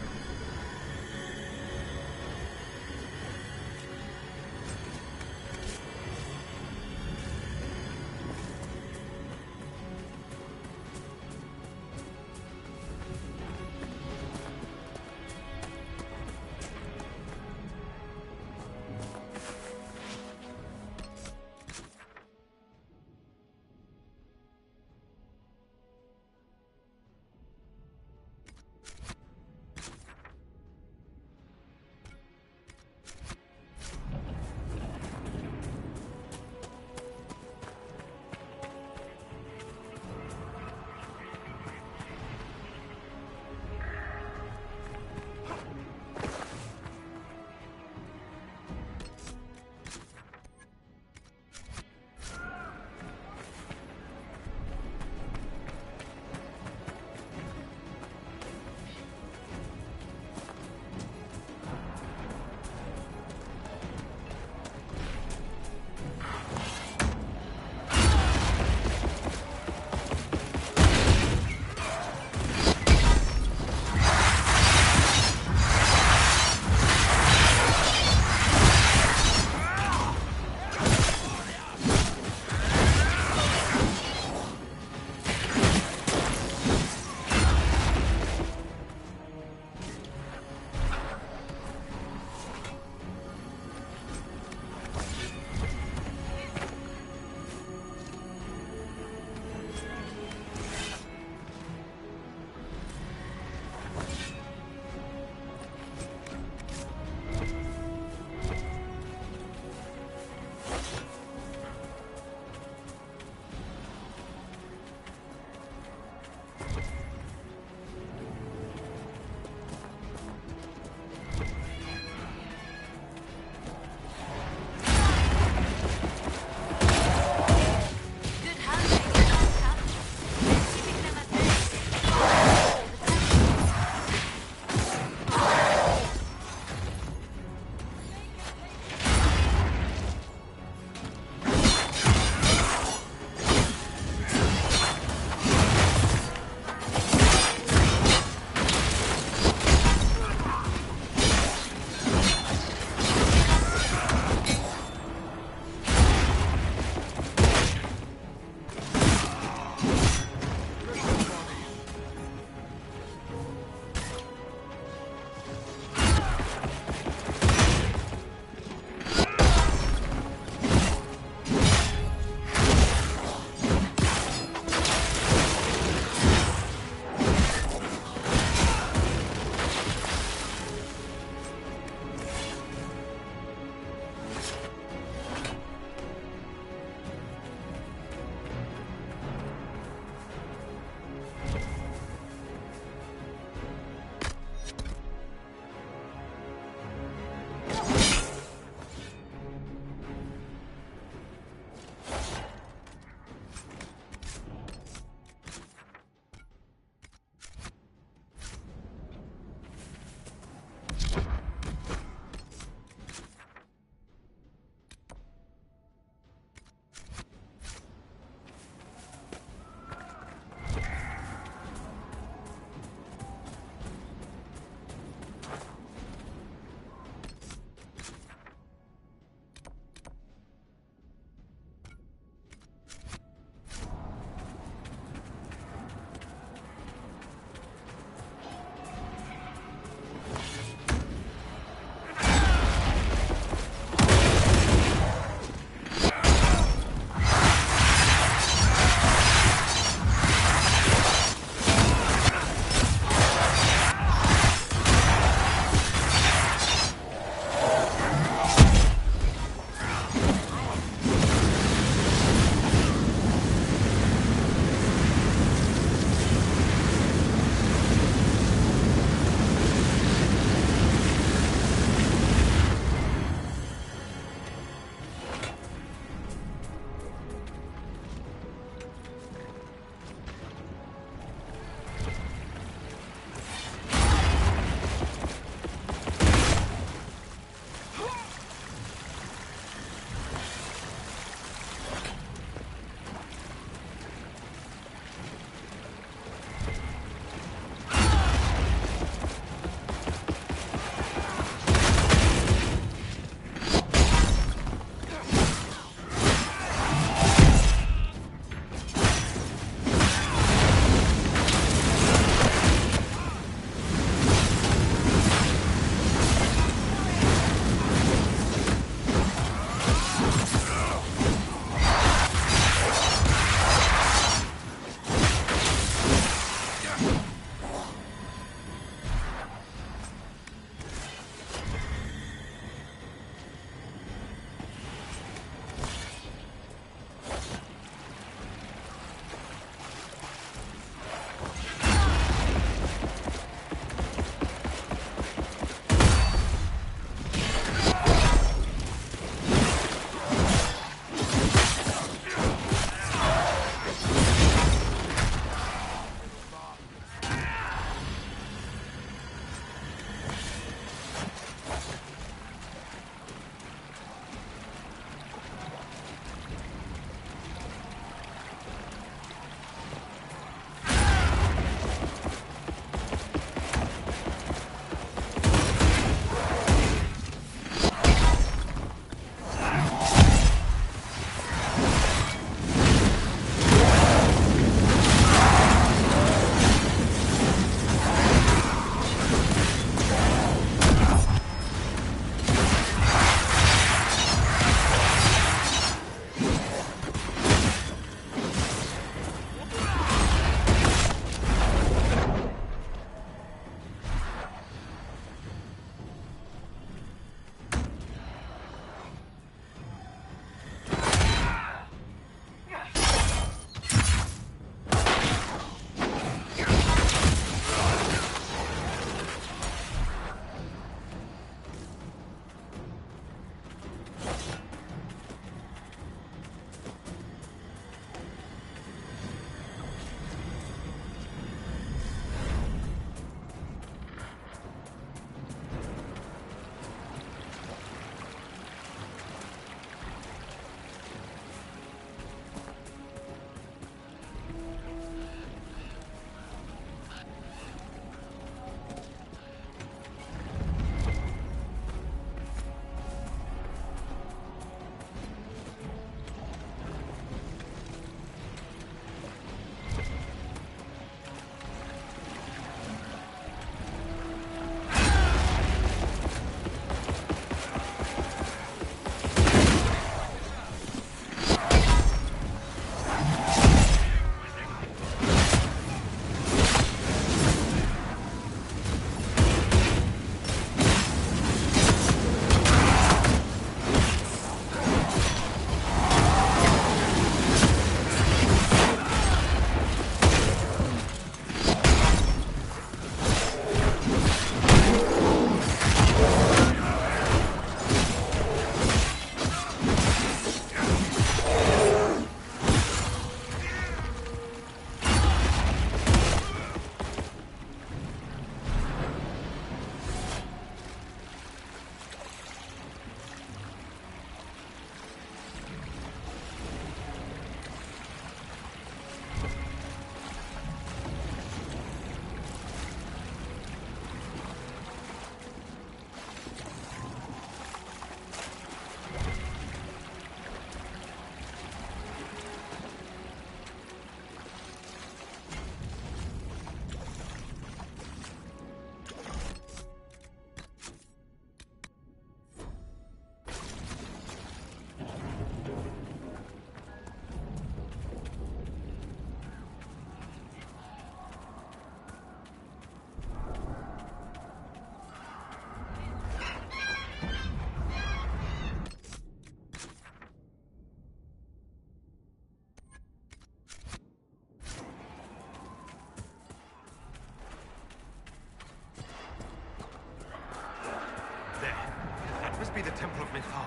be the Temple of Mythal.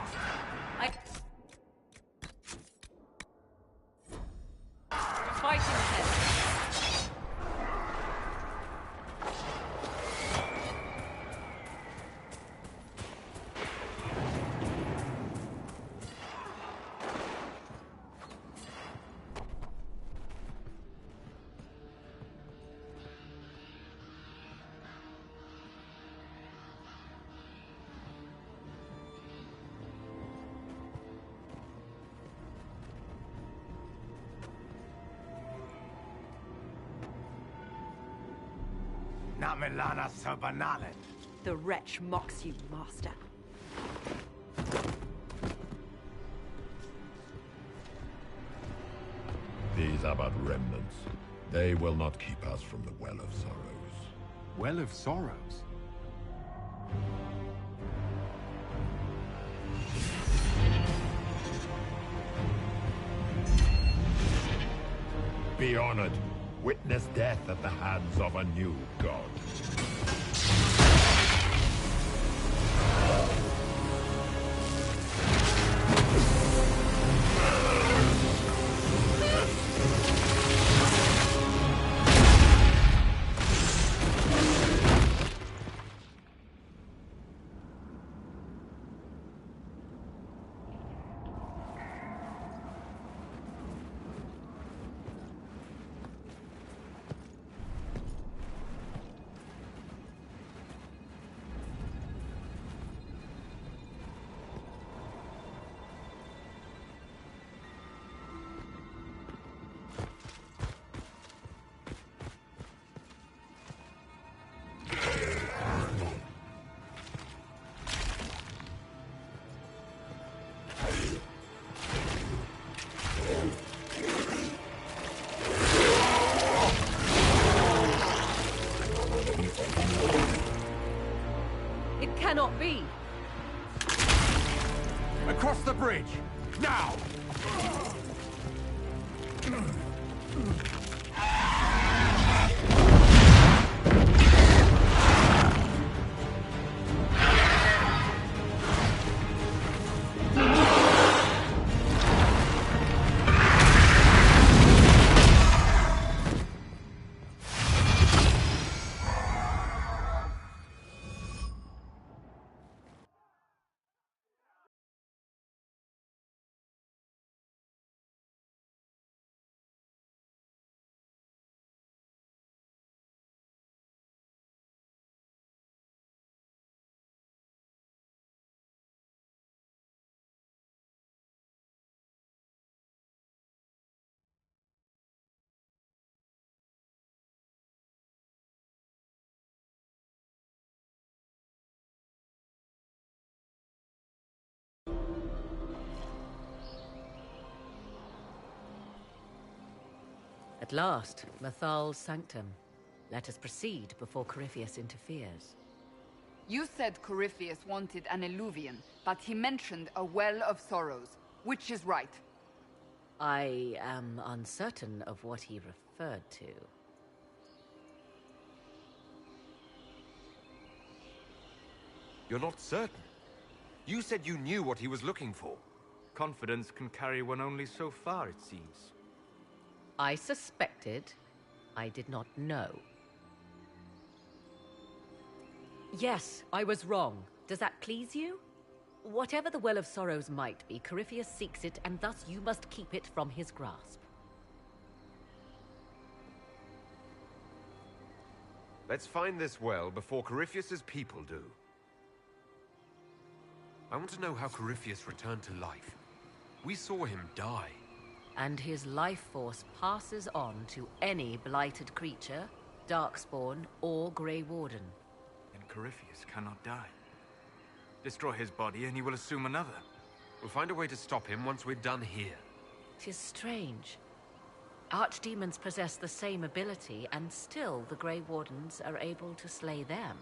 Fighting head. Namelana Sabanalet. The wretch mocks you, master. These are but remnants. They will not keep us from the Well of Sorrows. Well of Sorrows? Be honored. Witness death at the hands of a new god. It cannot be! Across the bridge! Now! At last, Mythal's sanctum. Let us proceed before Corypheus interferes. You said Corypheus wanted an eluvian, but he mentioned a well of sorrows. Which is right? I am uncertain of what he referred to. You're not certain? You said you knew what he was looking for. Confidence can carry one only so far, it seems. I suspected. I did not know. Yes, I was wrong. Does that please you? Whatever the Well of Sorrows might be, Corypheus seeks it, and thus you must keep it from his grasp. Let's find this well before Corypheus's people do. I want to know how Corypheus returned to life. We saw him die. And his life force passes on to any blighted creature, Darkspawn, or Grey Warden. And Corypheus cannot die. Destroy his body and he will assume another. We'll find a way to stop him once we're done here. 'Tis strange. Archdemons possess the same ability, and still the Grey Wardens are able to slay them.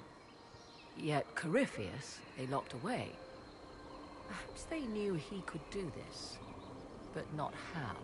Yet Corypheus they locked away. Perhaps they knew he could do this, but not how.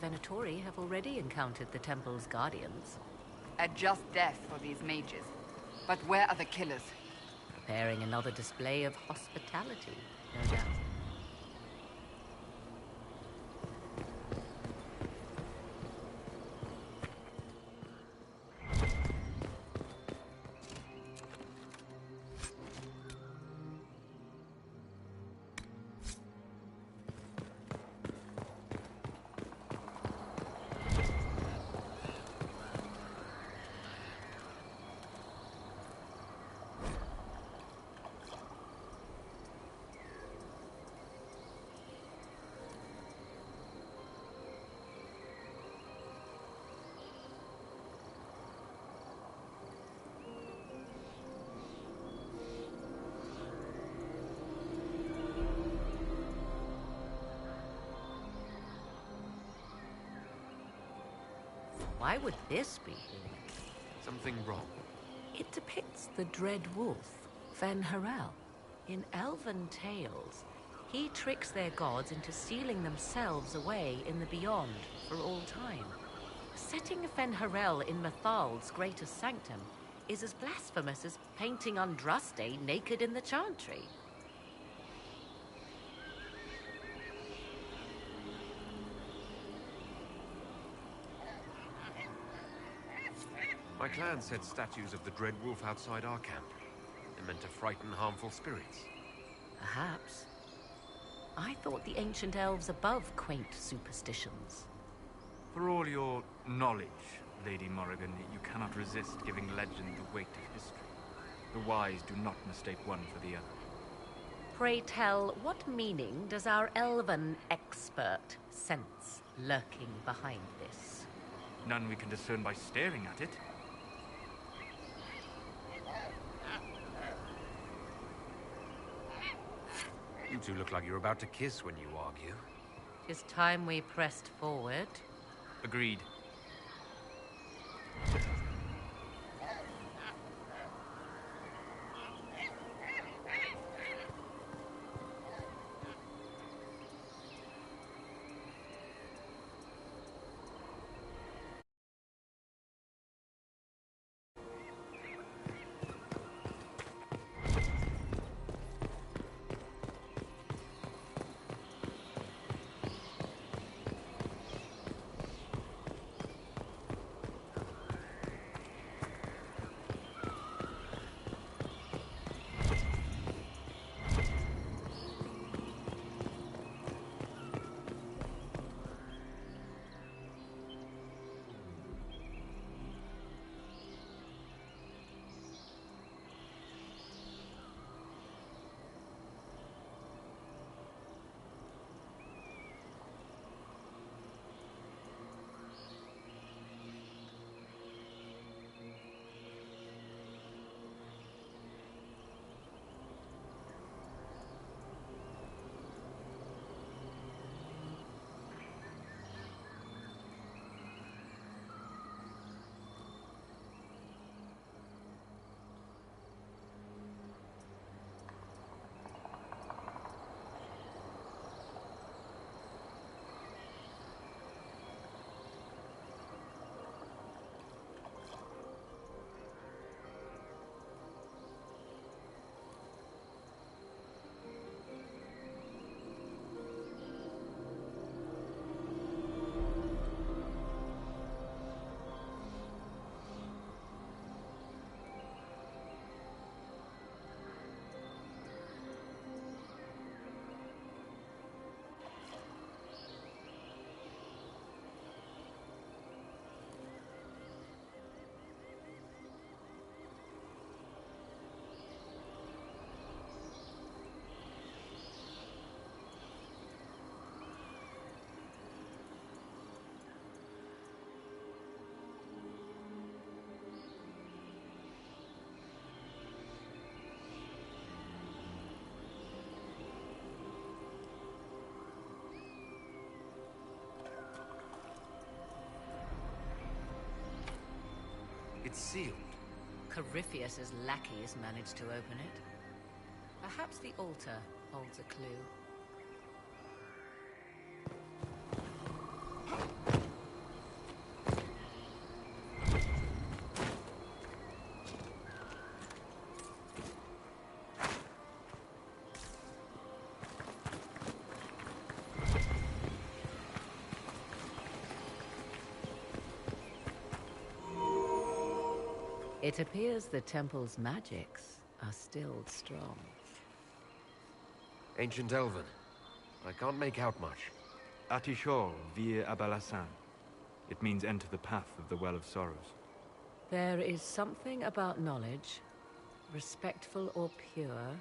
Venatori have already encountered the temple's guardians. A just death for these mages. But where are the killers? Preparing another display of hospitality, no doubt. Why would this be here? Something wrong. It depicts the Dread Wolf, Fen-Harel. In elven tales, he tricks their gods into sealing themselves away in the beyond for all time. Setting Fen-Harel in Mathal's greatest sanctum is as blasphemous as painting Andraste naked in the chantry. My clan set statues of the Dread Wolf outside our camp. They meant to frighten harmful spirits. Perhaps. I thought the ancient elves above quaint superstitions. For all your knowledge, Lady Morrigan, you cannot resist giving legend the weight of history. The wise do not mistake one for the other. Pray tell, what meaning does our elven expert sense lurking behind this? None we can discern by staring at it. You two look like you're about to kiss when you argue. 'Tis time we pressed forward. Agreed. It's sealed. Corypheus's lackeys managed to open it. Perhaps the altar holds a clue. It appears the temple's magics are still strong. Ancient Elven. I can't make out much. Atishor vir Abalasan. It means enter the path of the Well of Sorrows. There is something about knowledge, respectful or pure.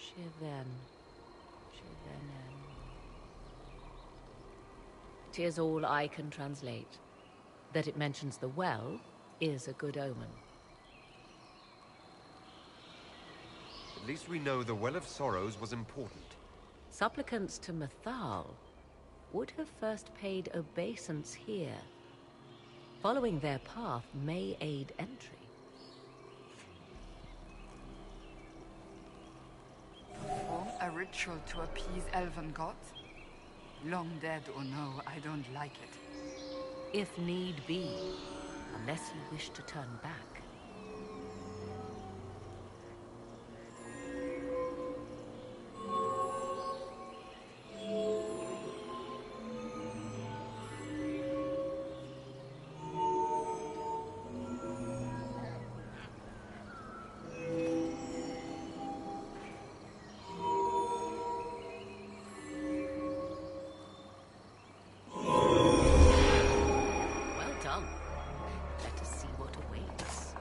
Shiven. Shivenen. 'Tis all I can translate. That it mentions the well is a good omen. At least we know the Well of Sorrows was important. Supplicants to Mathal would have first paid obeisance here. Following their path may aid entry. Perform a ritual to appease elven gods? Long dead or no, I don't like it. If need be, unless you wish to turn back. Let us see what awaits.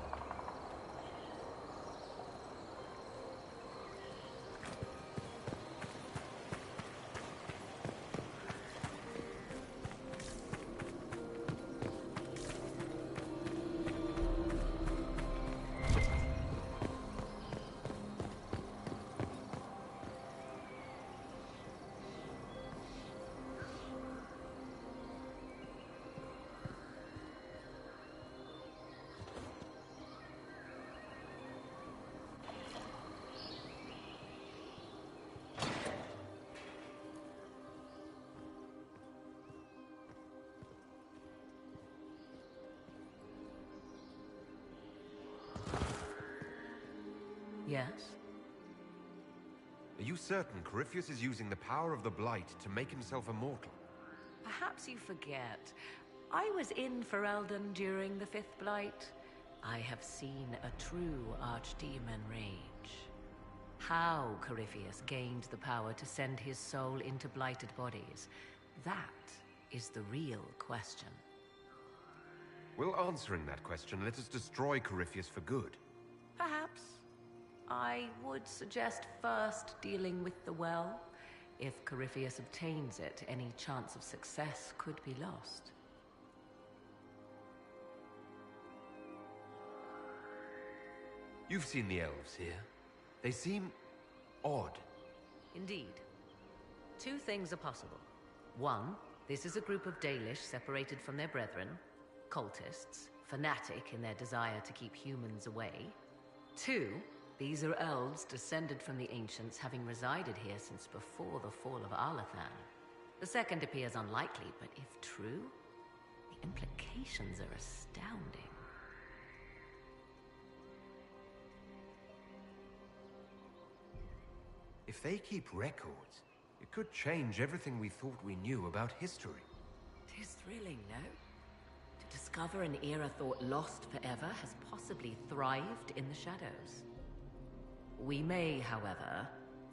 Yes? Are you certain Corypheus is using the power of the Blight to make himself immortal? Perhaps you forget. I was in Ferelden during the Fifth Blight. I have seen a true archdemon rage. How Corypheus gained the power to send his soul into blighted bodies, that is the real question. Will answering that question let us destroy Corypheus for good? Perhaps. I would suggest first dealing with the well. If Corypheus obtains it, any chance of success could be lost. You've seen the elves here. They seem odd. Indeed. Two things are possible. One, this is a group of Dalish separated from their brethren, cultists, fanatic in their desire to keep humans away. Two, these are elves descended from the ancients, having resided here since before the fall of Arlathan. The second appears unlikely, but if true, the implications are astounding. If they keep records, it could change everything we thought we knew about history. 'Tis thrilling, no? To discover an era thought lost forever has possibly thrived in the shadows. We may, however,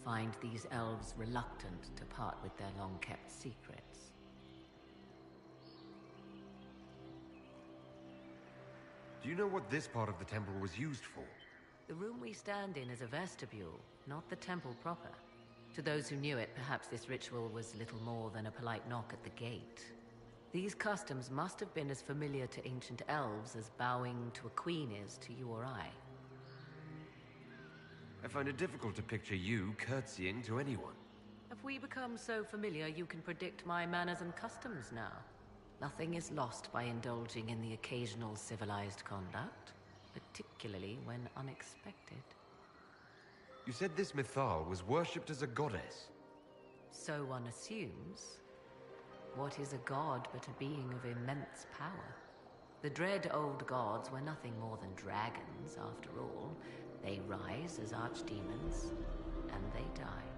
find these elves reluctant to part with their long-kept secrets. Do you know what this part of the temple was used for? The room we stand in is a vestibule, not the temple proper. To those who knew it, perhaps this ritual was little more than a polite knock at the gate. These customs must have been as familiar to ancient elves as bowing to a queen is to you or I. I find it difficult to picture you curtsying to anyone. Have we become so familiar you can predict my manners and customs now? Nothing is lost by indulging in the occasional civilized conduct, particularly when unexpected. You said this Mythal was worshipped as a goddess. So one assumes. What is a god but a being of immense power? The dread old gods were nothing more than dragons, after all. They rise as archdemons, and they die.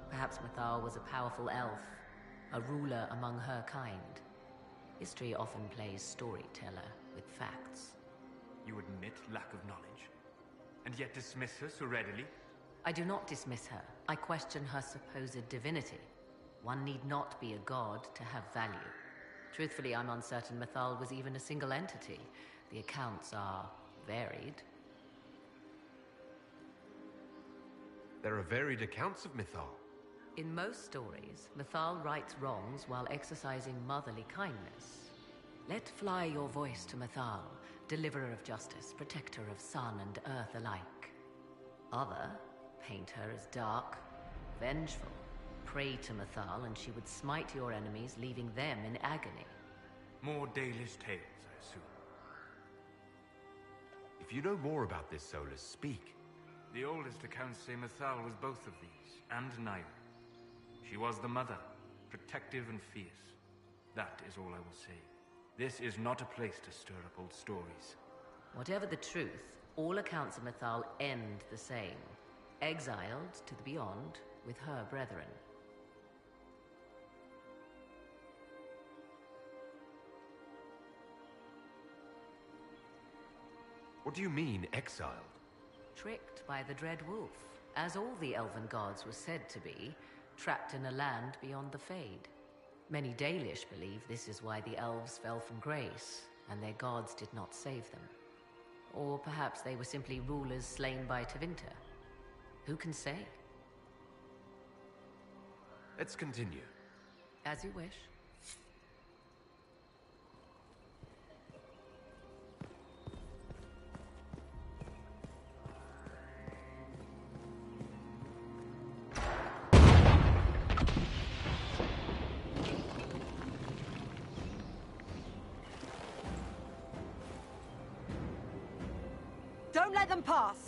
Perhaps Mythal was a powerful elf, a ruler among her kind. History often plays storyteller with facts. You admit lack of knowledge, and yet dismiss her so readily? I do not dismiss her. I question her supposed divinity. One need not be a god to have value. Truthfully, I'm uncertain Mythal was even a single entity. The accounts are varied. There are varied accounts of Mythal. In most stories, Mythal rights wrongs while exercising motherly kindness. Let fly your voice to Mythal, deliverer of justice, protector of sun and earth alike. Other paint her as dark, vengeful. Pray to Mythal and she would smite your enemies, leaving them in agony. More Dalish tales, I assume. If you know more about this, Solus, speak. The oldest accounts say Mythal was both of these, and neither. She was the mother, protective and fierce. That is all I will say. This is not a place to stir up old stories. Whatever the truth, all accounts of Mythal end the same. Exiled to the beyond with her brethren. What do you mean, exiled? Tricked by the Dread Wolf, as all the elven gods were said to be, trapped in a land beyond the Fade. Many Dalish believe this is why the elves fell from grace, and their gods did not save them. Or perhaps they were simply rulers slain by Tevinter. Who can say? Let's continue. As you wish. Don't let them pass!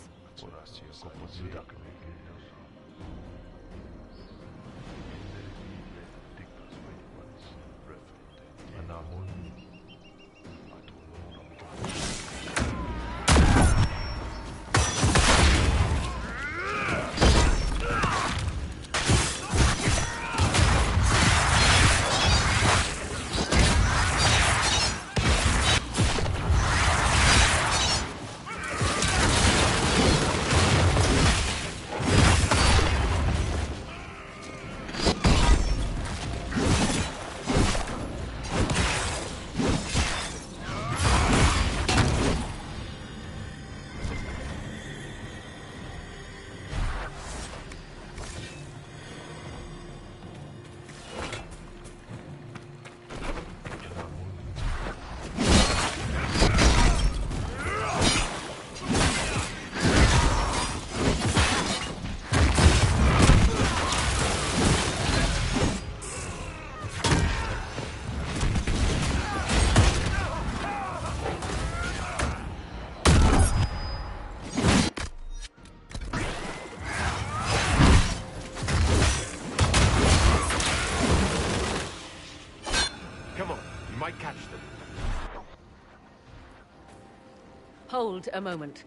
Hold a moment.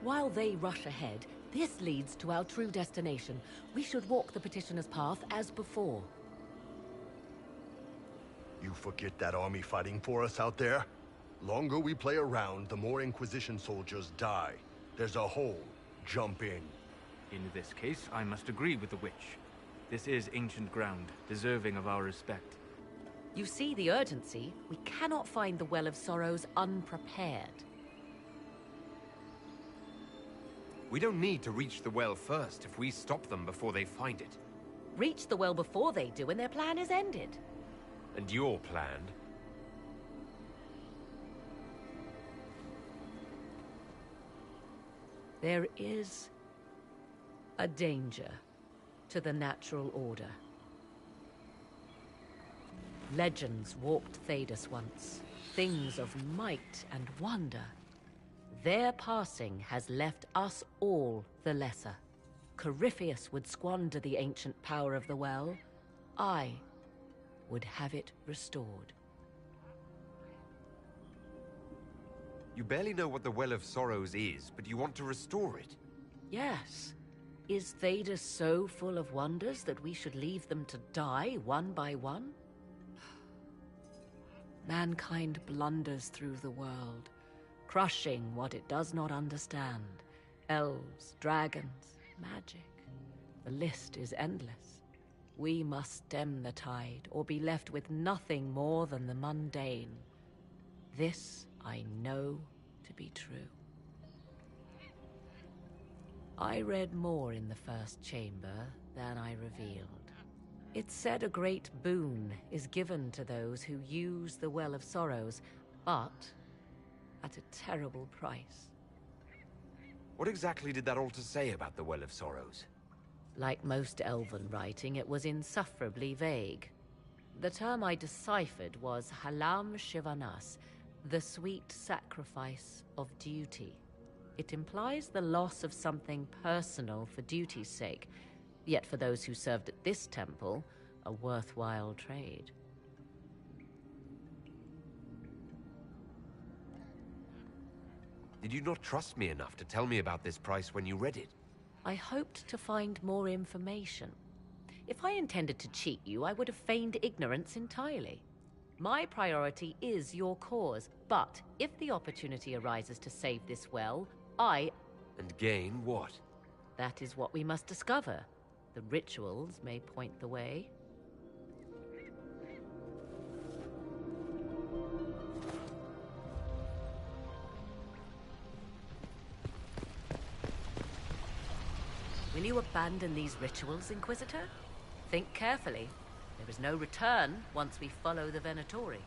While they rush ahead, this leads to our true destination. We should walk the petitioner's path as before. You forget that army fighting for us out there? Longer we play around, the more Inquisition soldiers die. There's a hole. Jump in. In this case, I must agree with the witch. This is ancient ground, deserving of our respect. You see the urgency? We cannot find the Well of Sorrows unprepared. We don't need to reach the well first if we stop them before they find it. Reach the well before they do and their plan is ended. And your plan? There is a danger to the natural order. Legends walked Thedas once, things of might and wonder. Their passing has left us all the lesser. Corypheus would squander the ancient power of the well. I would have it restored. You barely know what the Well of Sorrows is, but you want to restore it. Yes. Is Thedas so full of wonders that we should leave them to die one by one? mankind blunders through the world, crushing what it does not understand. Elves, dragons, magic. The list is endless. We must stem the tide, or be left with nothing more than the mundane. This I know to be true. I read more in the first chamber than I revealed. It said a great boon is given to those who use the Well of Sorrows, but at a terrible price. What exactly did that altar say about the Well of Sorrows? Like most elven writing, it was insufferably vague. The term I deciphered was Halam Shivanas, the sweet sacrifice of duty. It implies the loss of something personal for duty's sake, yet for those who served at this temple, a worthwhile trade. Did you not trust me enough to tell me about this price when you read it? I hoped to find more information. If I intended to cheat you, I would have feigned ignorance entirely. My priority is your cause, but if the opportunity arises to save this well, And gain what? That is what we must discover. The rituals may point the way. Will you abandon these rituals, Inquisitor? Think carefully. There is no return once we follow the Venatori.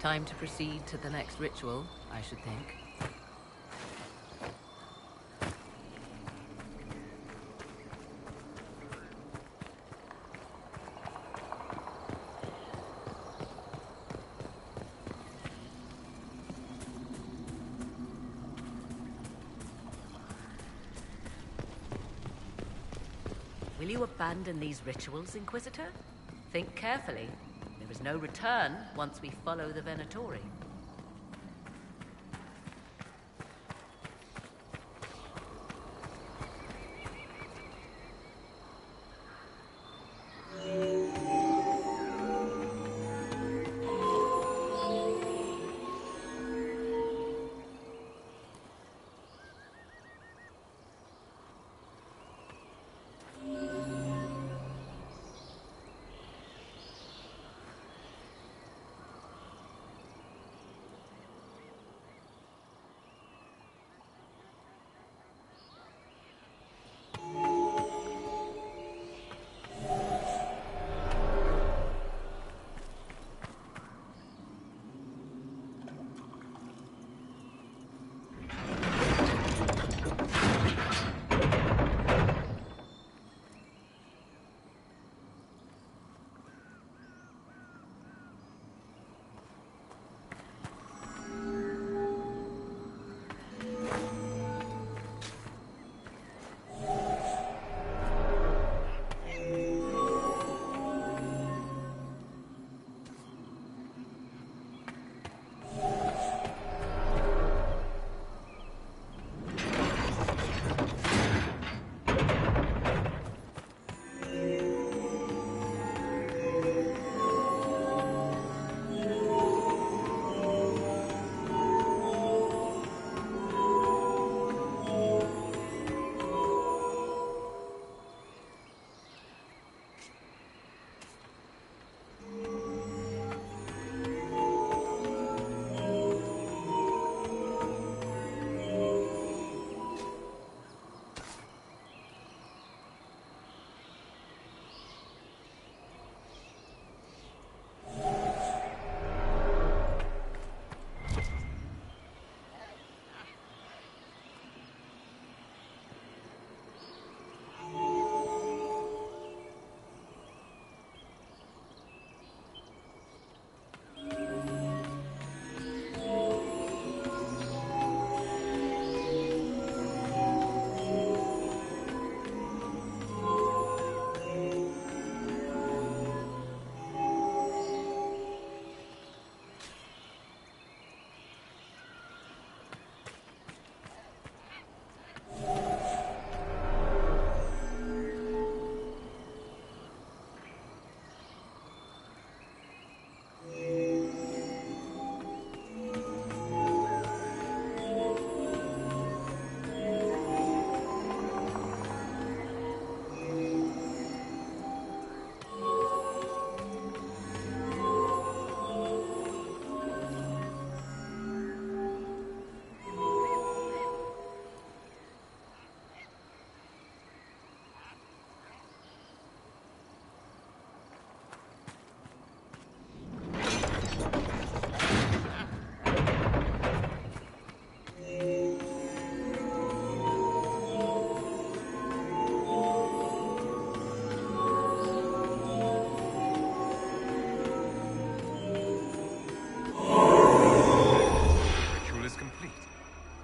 Time to proceed to the next ritual, I should think. Will you abandon these rituals, Inquisitor? Think carefully. There is no return once we follow the Venatori.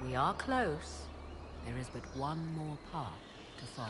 We are close. There is but one more path to follow.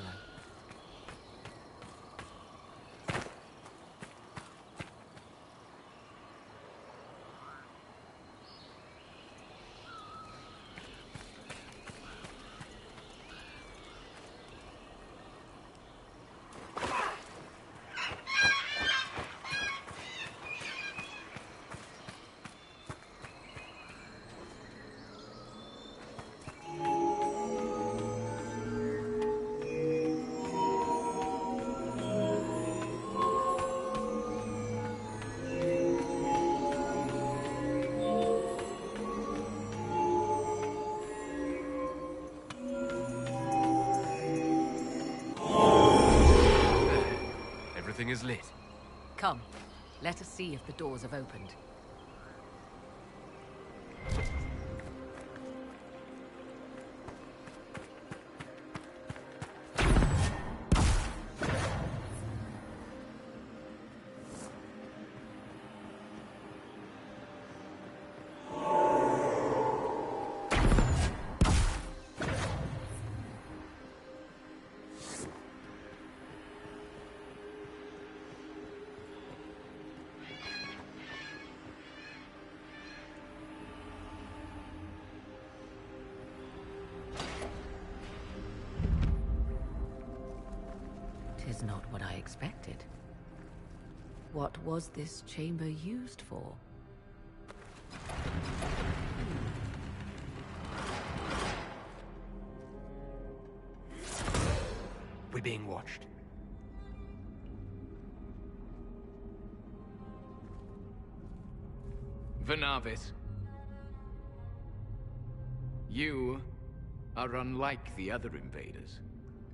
Everything is lit. Come, let us see if the doors have opened. was not what I expected. What was this chamber used for? We're being watched. Venavis. You are unlike the other invaders.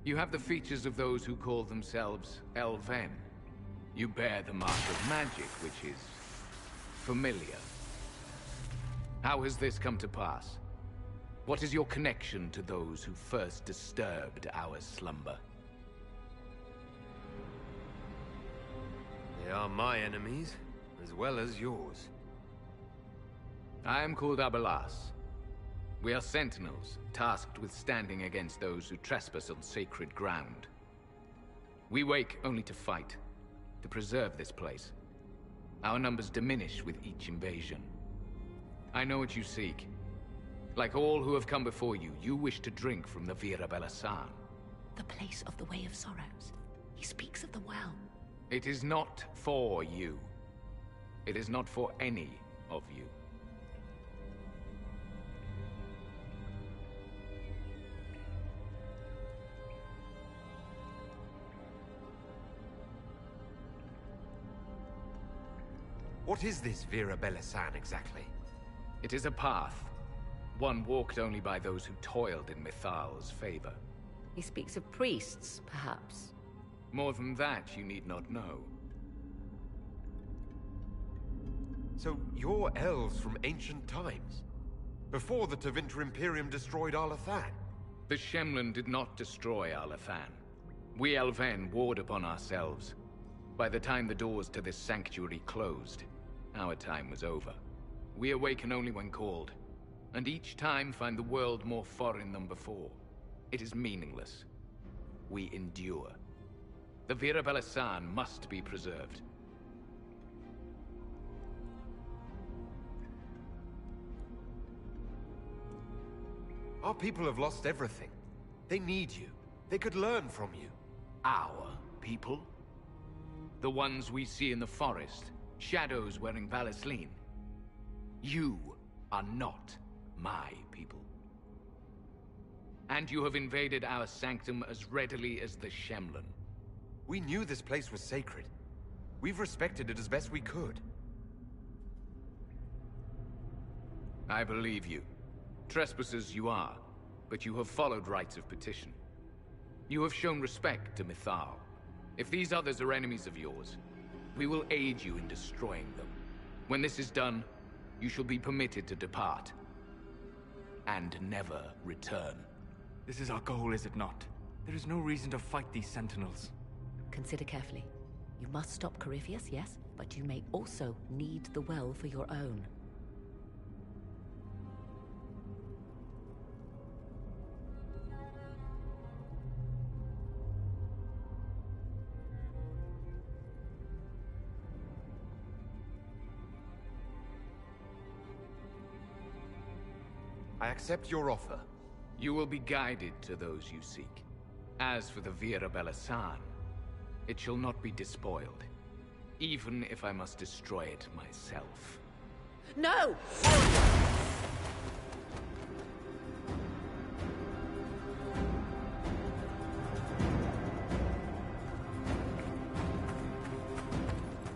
You have the features of those who call themselves Elven. You bear the mark of magic, which is familiar. How has this come to pass? What is your connection to those who first disturbed our slumber? They are my enemies, as well as yours. I am called Abelas. We are sentinels, tasked with standing against those who trespass on sacred ground. We wake only to fight, to preserve this place. Our numbers diminish with each invasion. I know what you seek. Like all who have come before you, you wish to drink from the Vira Belasan. The place of the Way of Sorrows. He speaks of the well. It is not for you. It is not for any of you. What is this Vira Belasan exactly? It is a path. One walked only by those who toiled in Mithal's favor. He speaks of priests, perhaps. More than that, you need not know. So you're elves from ancient times? Before the Tevinter Imperium destroyed Arlathan? The Shemlen did not destroy Arlathan. We Elven warred upon ourselves. By the time the doors to this sanctuary closed, our time was over. We awaken only when called, and each time find the world more foreign than before. It is meaningless. We endure. The Vira Belasan must be preserved. Our people have lost everything. They need you. They could learn from you. Our people? The ones we see in the forest, shadows wearing Valisleen. You are not my people. And you have invaded our sanctum as readily as the Shemlen. We knew this place was sacred. We've respected it as best we could. I believe you. Trespassers you are, but you have followed rites of petition. You have shown respect to Mithal. If these others are enemies of yours, we will aid you in destroying them. When this is done, you shall be permitted to depart. And never return. This is our goal, is it not? There is no reason to fight these sentinels. Consider carefully. You must stop Corypheus, yes, but you may also need the well for your own. I accept your offer. You will be guided to those you seek. As for the Vira Belasan, it shall not be despoiled, even if I must destroy it myself. No!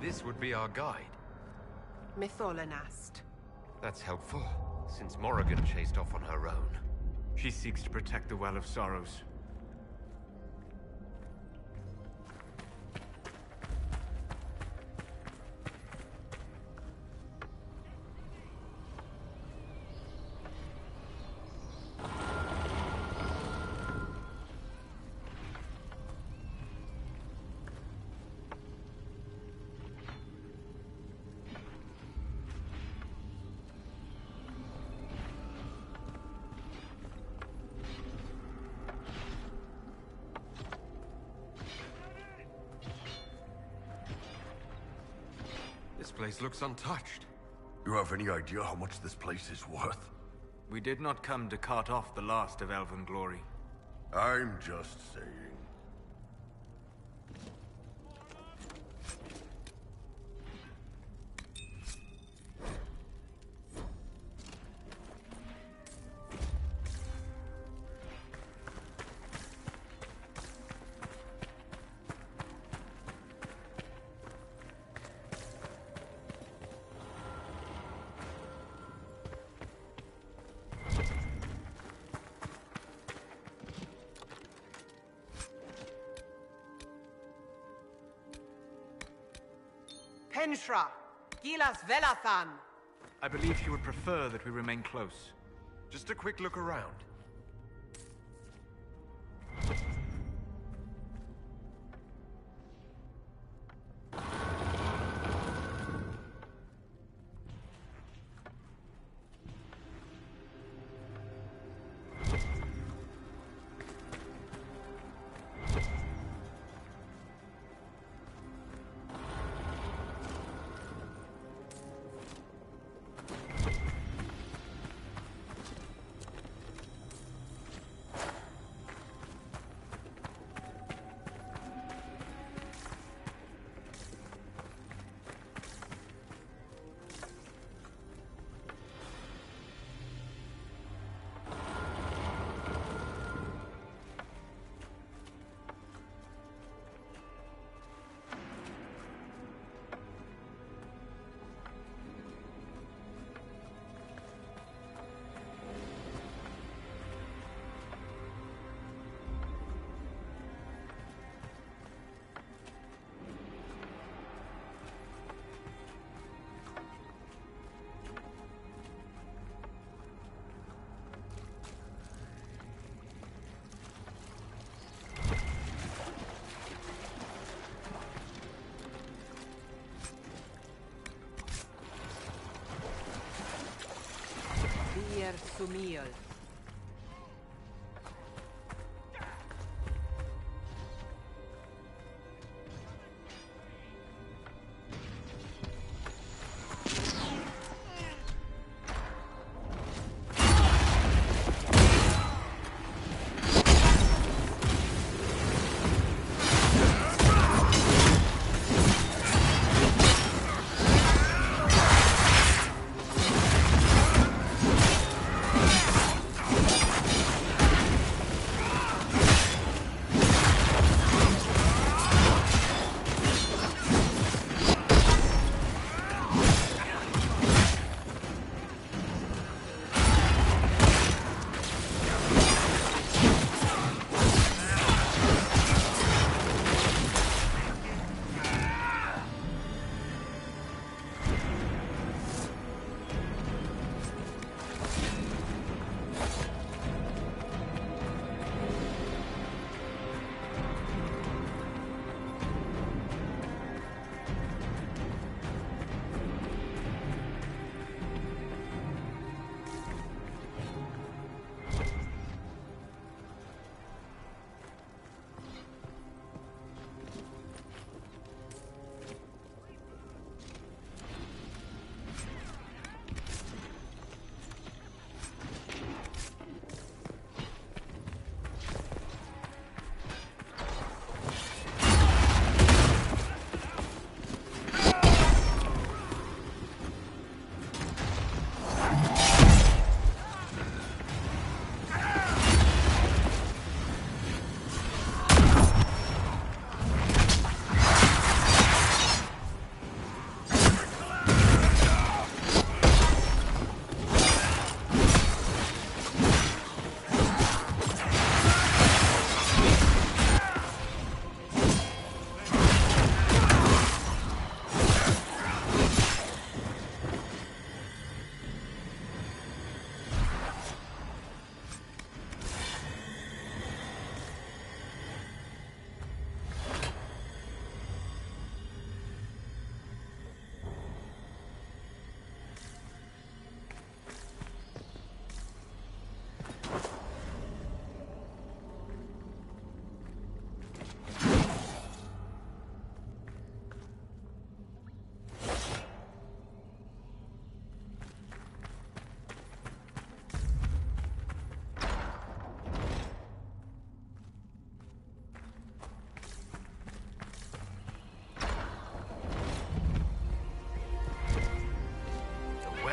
This would be our guide. Mytholanast. That's helpful, since Morrigan chased off on her own. She seeks to protect the Well of Sorrows. This place looks untouched. You have any idea how much this place is worth? We did not come to cart off the last of Elven glory. I'm just saying. Enshra, Gilas Velathan. I believe she would prefer that we remain close. Just a quick look around. Sumiel.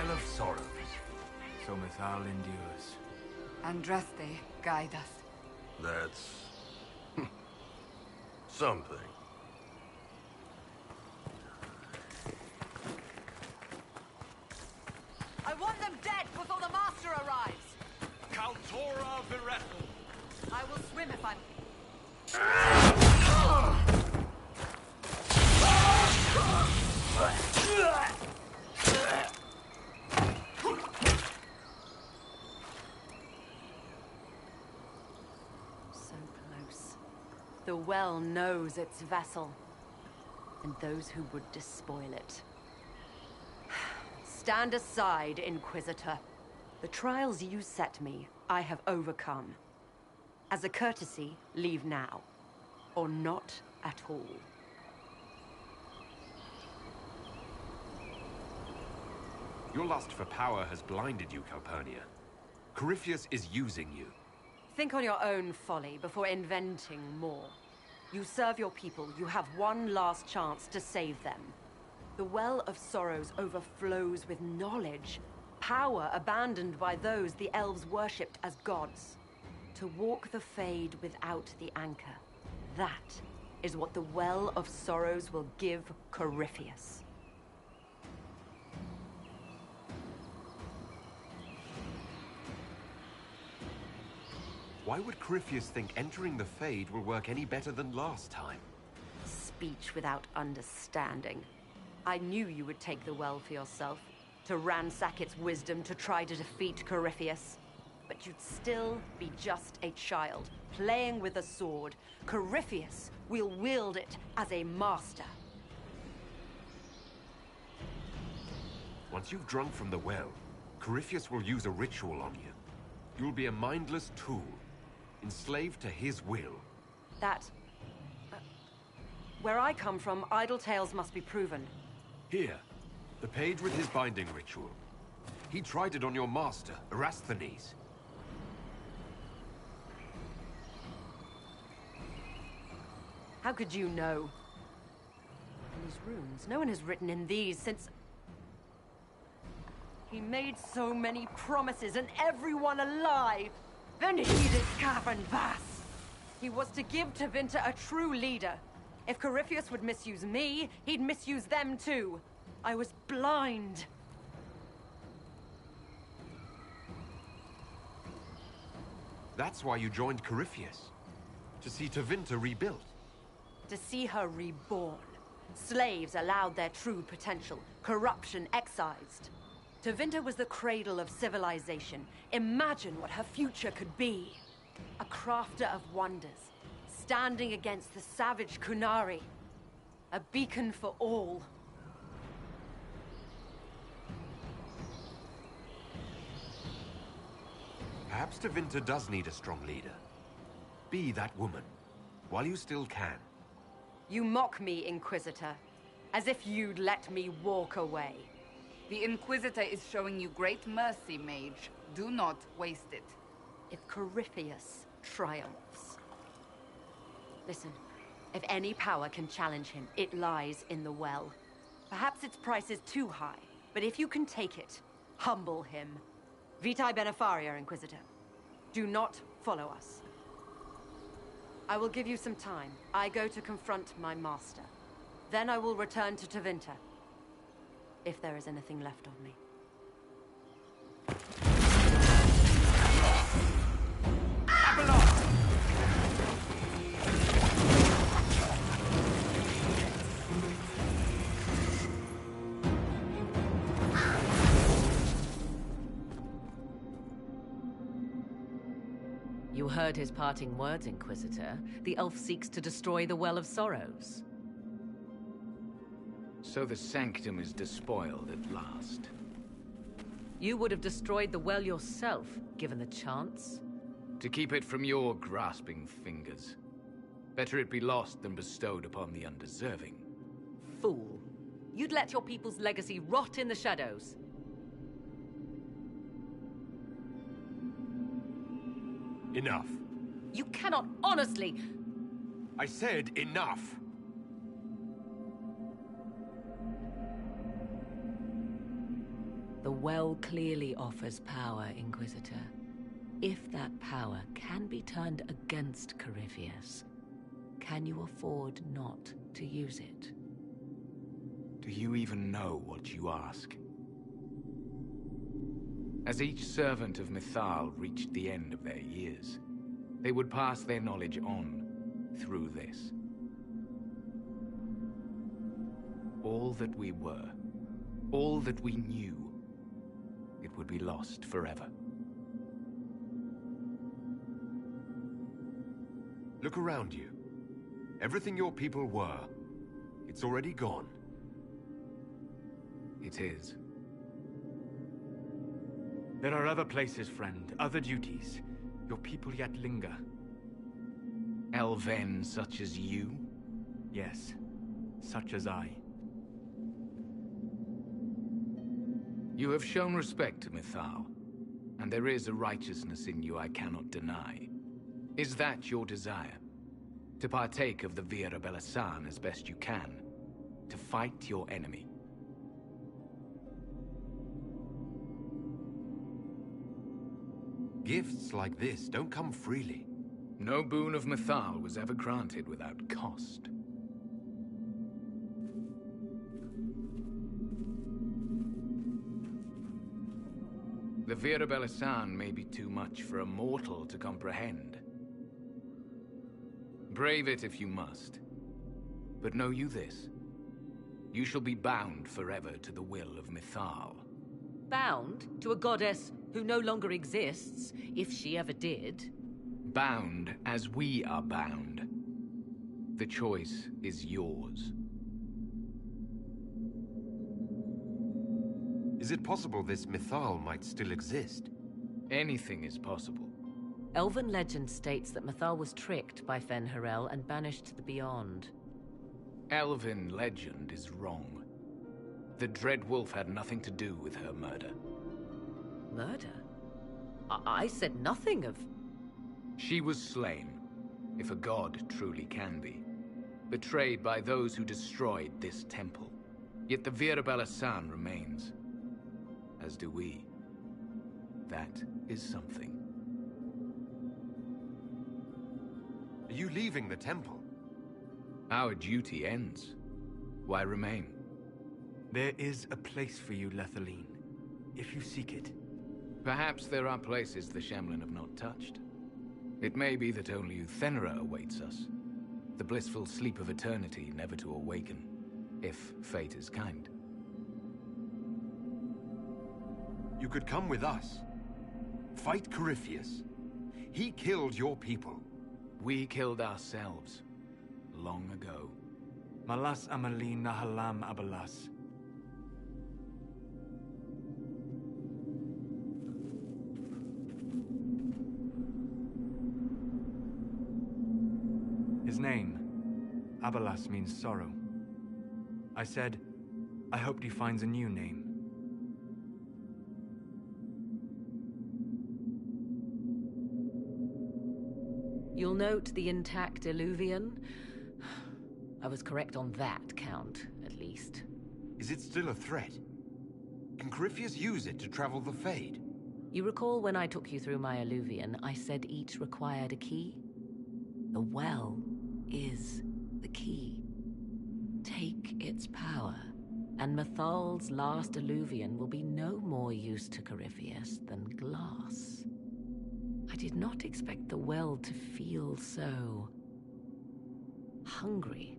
Of sorrows. So Mythal endures. Andraste, guide us. That's... something. I want them dead before the Master arrives! Kaltora Virethel! I will swim if I'm... well knows its vessel, and those who would despoil it. Stand aside, Inquisitor. The trials you set me, I have overcome. As a courtesy, leave now. Or not at all. Your lust for power has blinded you, Calpurnia. Corypheus is using you. Think on your own folly before inventing more. You serve your people, you have one last chance to save them. The Well of Sorrows overflows with knowledge, power abandoned by those the elves worshipped as gods. To walk the Fade without the anchor, that is what the Well of Sorrows will give Corypheus. Why would Corypheus think entering the Fade will work any better than last time? Speech without understanding. I knew you would take the Well for yourself, to ransack its wisdom to try to defeat Corypheus. But you'd still be just a child, playing with a sword. Corypheus will wield it as a master. Once you've drunk from the well, Corypheus will use a ritual on you. You'll be a mindless tool, enslaved to his will. Where I come from, idle tales must be proven. Here, the page with his binding ritual. He tried it on your master, Erasthenes. How could you know? And these runes, no one has written in these since... He made so many promises, and everyone alive! Then he did Cavern Bass! He was to give Tevinter a true leader. If Corypheus would misuse me, he'd misuse them too. I was blind. That's why you joined Corypheus. To see Tevinter rebuilt. To see her reborn. Slaves allowed their true potential, corruption excised. Tevinter was the cradle of civilization. Imagine what her future could be. A crafter of wonders, standing against the savage Kunari. A beacon for all. Perhaps Tevinter does need a strong leader. Be that woman, while you still can. You mock me, Inquisitor, as if you'd let me walk away. The Inquisitor is showing you great mercy, Mage. Do not waste it. If Corypheus triumphs. Listen, if any power can challenge him, it lies in the Well. Perhaps its price is too high, but if you can take it, humble him. Vitae Benefaria, Inquisitor. Do not follow us. I will give you some time. I go to confront my master. Then I will return to Tevinter. If there is anything left of me. You heard his parting words, Inquisitor. The elf seeks to destroy the Well of Sorrows. So the Sanctum is despoiled at last. You would have destroyed the well yourself, given the chance. To keep it from your grasping fingers. Better it be lost than bestowed upon the undeserving. Fool. You'd let your people's legacy rot in the shadows. Enough. You cannot honestly... I said enough! The well clearly offers power, Inquisitor. If that power can be turned against Corypheus, can you afford not to use it? Do you even know what you ask? As each servant of Mythal reached the end of their years, they would pass their knowledge on through this. All that we were, all that we knew, it would be lost forever. Look around you. Everything your people were, it's already gone. It is. There are other places, friend, other duties. Your people yet linger. Elven such as you? Yes, such as I. You have shown respect to Mythal, and there is a righteousness in you I cannot deny. Is that your desire? To partake of the Vira Belasan as best you can? To fight your enemy? Gifts like this don't come freely. No boon of Mythal was ever granted without cost. The Vira Belasan may be too much for a mortal to comprehend. Brave it if you must. But know you this. You shall be bound forever to the will of Mythal. Bound to a goddess who no longer exists, if she ever did. Bound as we are bound. The choice is yours. Is it possible this Mythal might still exist? Anything is possible. Elven legend states that Mythal was tricked by Fen-Harel and banished to the Beyond. Elven legend is wrong. The Dread Wolf had nothing to do with her murder. Murder? I said nothing of... She was slain, if a god truly can be. Betrayed by those who destroyed this temple. Yet the Vira Belasan remains. As do we. That is something. Are you leaving the temple? Our duty ends. Why remain? There is a place for you, Lethaline, if you seek it. Perhaps there are places the Shemlin have not touched. It may be that only Uthenra awaits us. The blissful sleep of eternity never to awaken, if fate is kind. You could come with us. Fight Corypheus. He killed your people. We killed ourselves. Long ago. Malas Amali Nahalam Abalas. His name, Abalas, means sorrow. I said, I hoped he finds a new name. You'll note the intact Illuvian. I was correct on that count, at least. Is it still a threat? Can Corypheus use it to travel the Fade? You recall when I took you through my Illuvian, I said each required a key? The well is the key. Take its power, and Mythal's last Illuvian will be no more use to Corypheus than glass. I did not expect the well to feel so... hungry.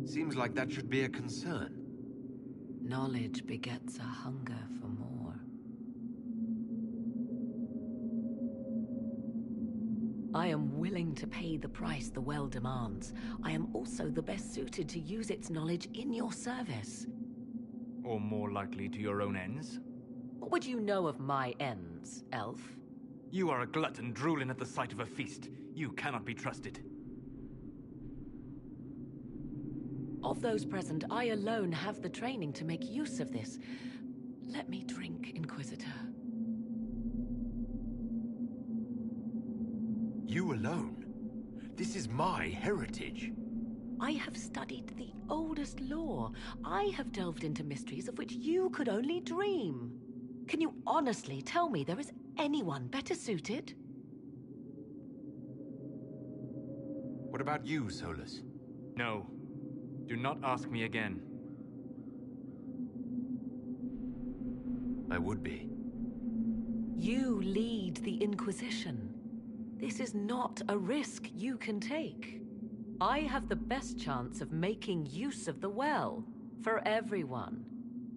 Seems like that should be a concern. Knowledge begets a hunger for more. I am willing to pay the price the well demands. I am also the best suited to use its knowledge in your service. Or more likely to your own ends? What would you know of my ends, elf? You are a glutton drooling at the sight of a feast. You cannot be trusted. Of those present, I alone have the training to make use of this. Let me drink, Inquisitor. You alone? This is my heritage. I have studied the oldest lore. I have delved into mysteries of which you could only dream. Can you honestly tell me there is anyone better suited? What about you, Solus? No. Do not ask me again. I would be. You lead the Inquisition. This is not a risk you can take. I have the best chance of making use of the well for everyone.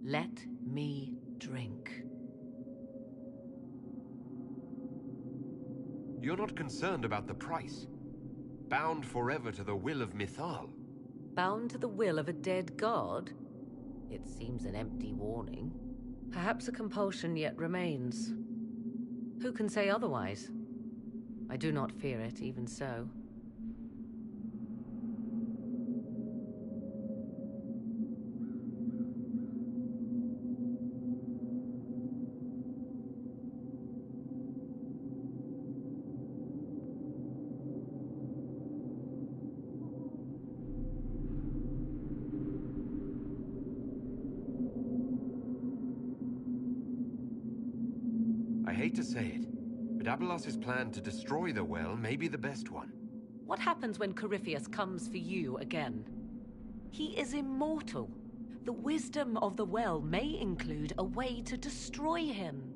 Let me drink. You're not concerned about the price. Bound forever to the will of Mithal. Bound to the will of a dead god? It seems an empty warning. Perhaps a compulsion yet remains. Who can say otherwise? I do not fear it, even so. I hate to say it, but Abelas's plan to destroy the well may be the best one. What happens when Corypheus comes for you again? He is immortal. The wisdom of the well may include a way to destroy him.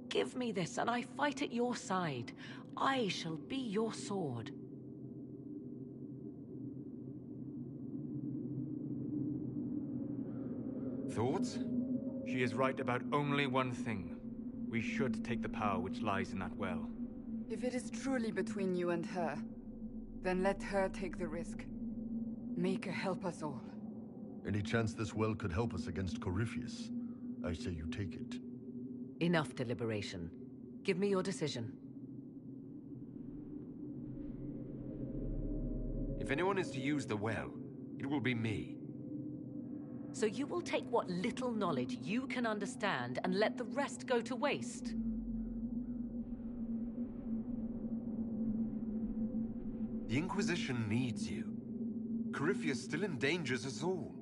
Give me this, and I fight at your side. I shall be your sword. Thoughts? She is right about only one thing. We should take the power which lies in that well. If it is truly between you and her, then let her take the risk. Make her help us all. Any chance this well could help us against Corypheus? I say you take it. Enough deliberation. Give me your decision. If anyone is to use the well, it will be me. So you will take what little knowledge you can understand and let the rest go to waste? The Inquisition needs you. Corypheus still endangers us all.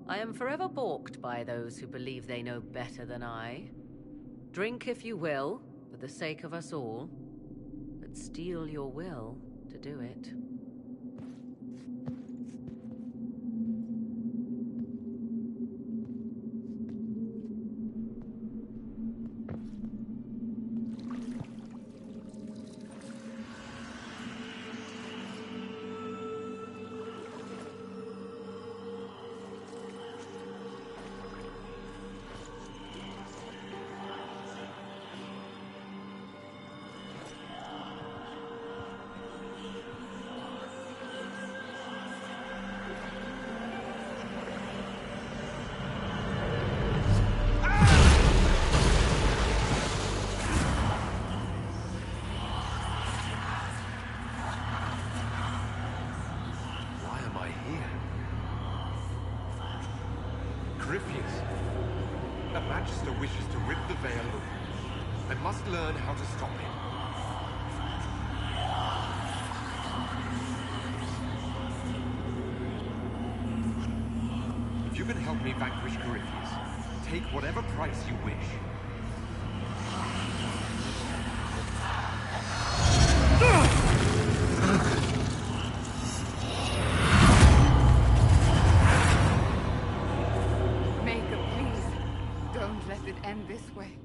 I am forever balked by those who believe they know better than I. Drink if you will, for the sake of us all. But steel your will to do it. Corypheus. The Magister wishes to rip the veil open. I must learn how to stop him. If you can help me vanquish Corypheus, take whatever price you wish. End this way.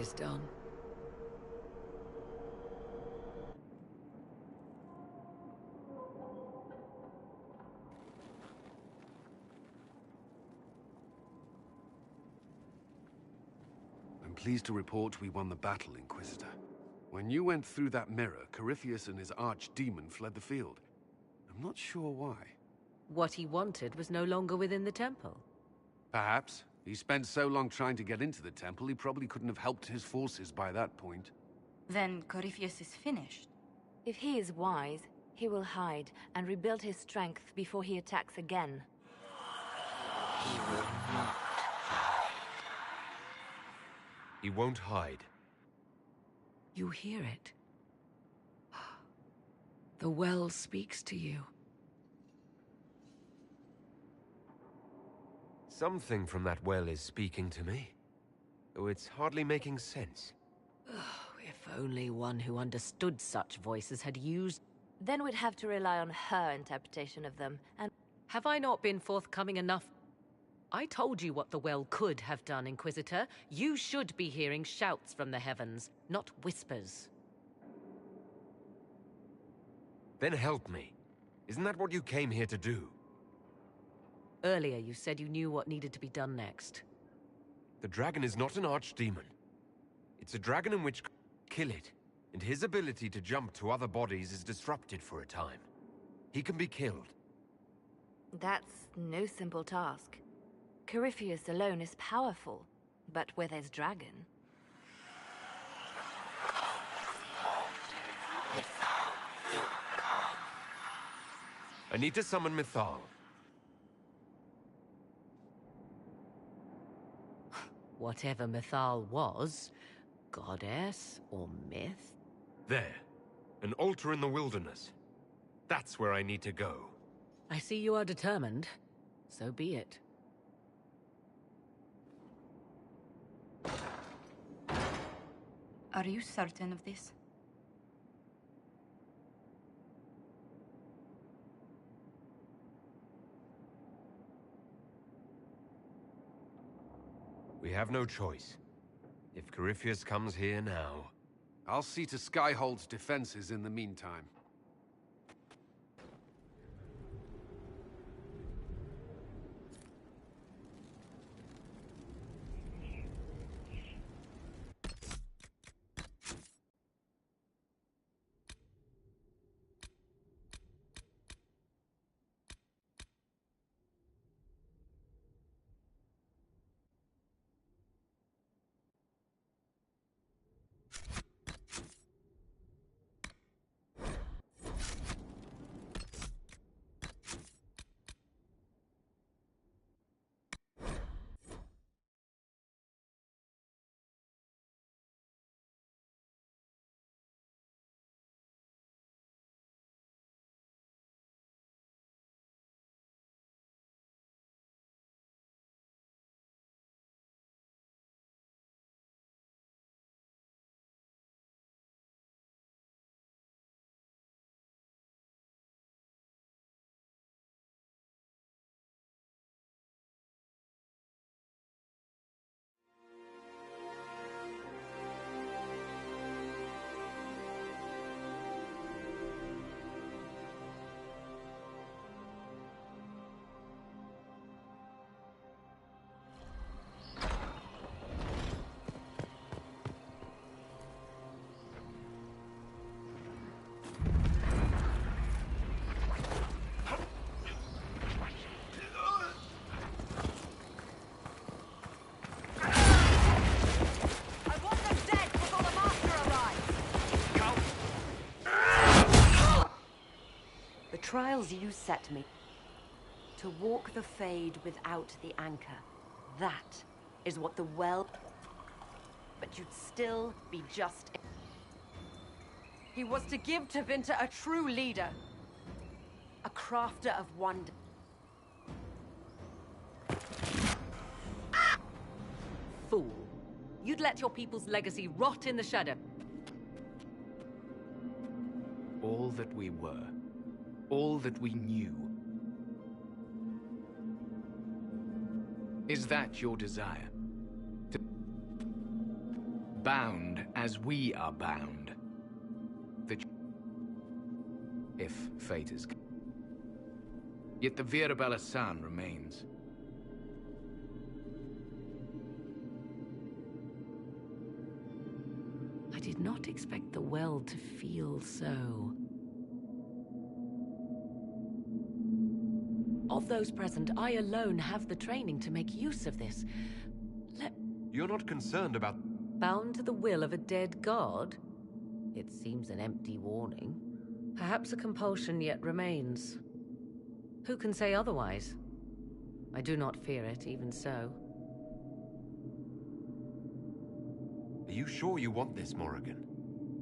is done. I'm pleased to report we won the battle, Inquisitor. When you went through that mirror, Corypheus and his archdemon fled the field. I'm not sure why. What he wanted was no longer within the temple. Perhaps. He spent so long trying to get into the temple, he probably couldn't have helped his forces by that point. Then Corypheus is finished. If he is wise, he will hide and rebuild his strength before he attacks again. He will not. He won't hide. You hear it. The well speaks to you. Something from that well is speaking to me, though it's hardly making sense. If only one who understood such voices had used... Then we'd have to rely on her interpretation of them, and... Have I not been forthcoming enough? I told you what the well could have done, Inquisitor. You should be hearing shouts from the heavens, not whispers. Then help me. Isn't that what you came here to do? Earlier you said you knew what needed to be done next. The dragon is not an archdemon. It's a dragon in which... Kill it, and his ability to jump to other bodies is disrupted for a time. He can be killed. That's no simple task. Corypheus alone is powerful, but where there's dragon... I need to summon Mythal. Whatever Mythal was, goddess or myth? There. An altar in the wilderness. That's where I need to go. I see you are determined. So be it. Are you certain of this? We have no choice. If Corypheus comes here now... I'll see to Skyhold's defenses in the meantime. Trials you set me. To walk the Fade without the anchor. That is what the well... But you'd still be just... He was to give Tevinter a true leader. A crafter of wonder. Fool. You'd let your people's legacy rot in the shadow. All that we were. All that we knew. Is that your desire? bound as we are bound. If fate is... Yet the Virabella San remains. I did not expect the well to feel so. Of those present, I alone have the training to make use of this. You're not concerned about... Bound to the will of a dead god? It seems an empty warning. Perhaps a compulsion yet remains. Who can say otherwise? I do not fear it, even so. Are you sure you want this, Morrigan?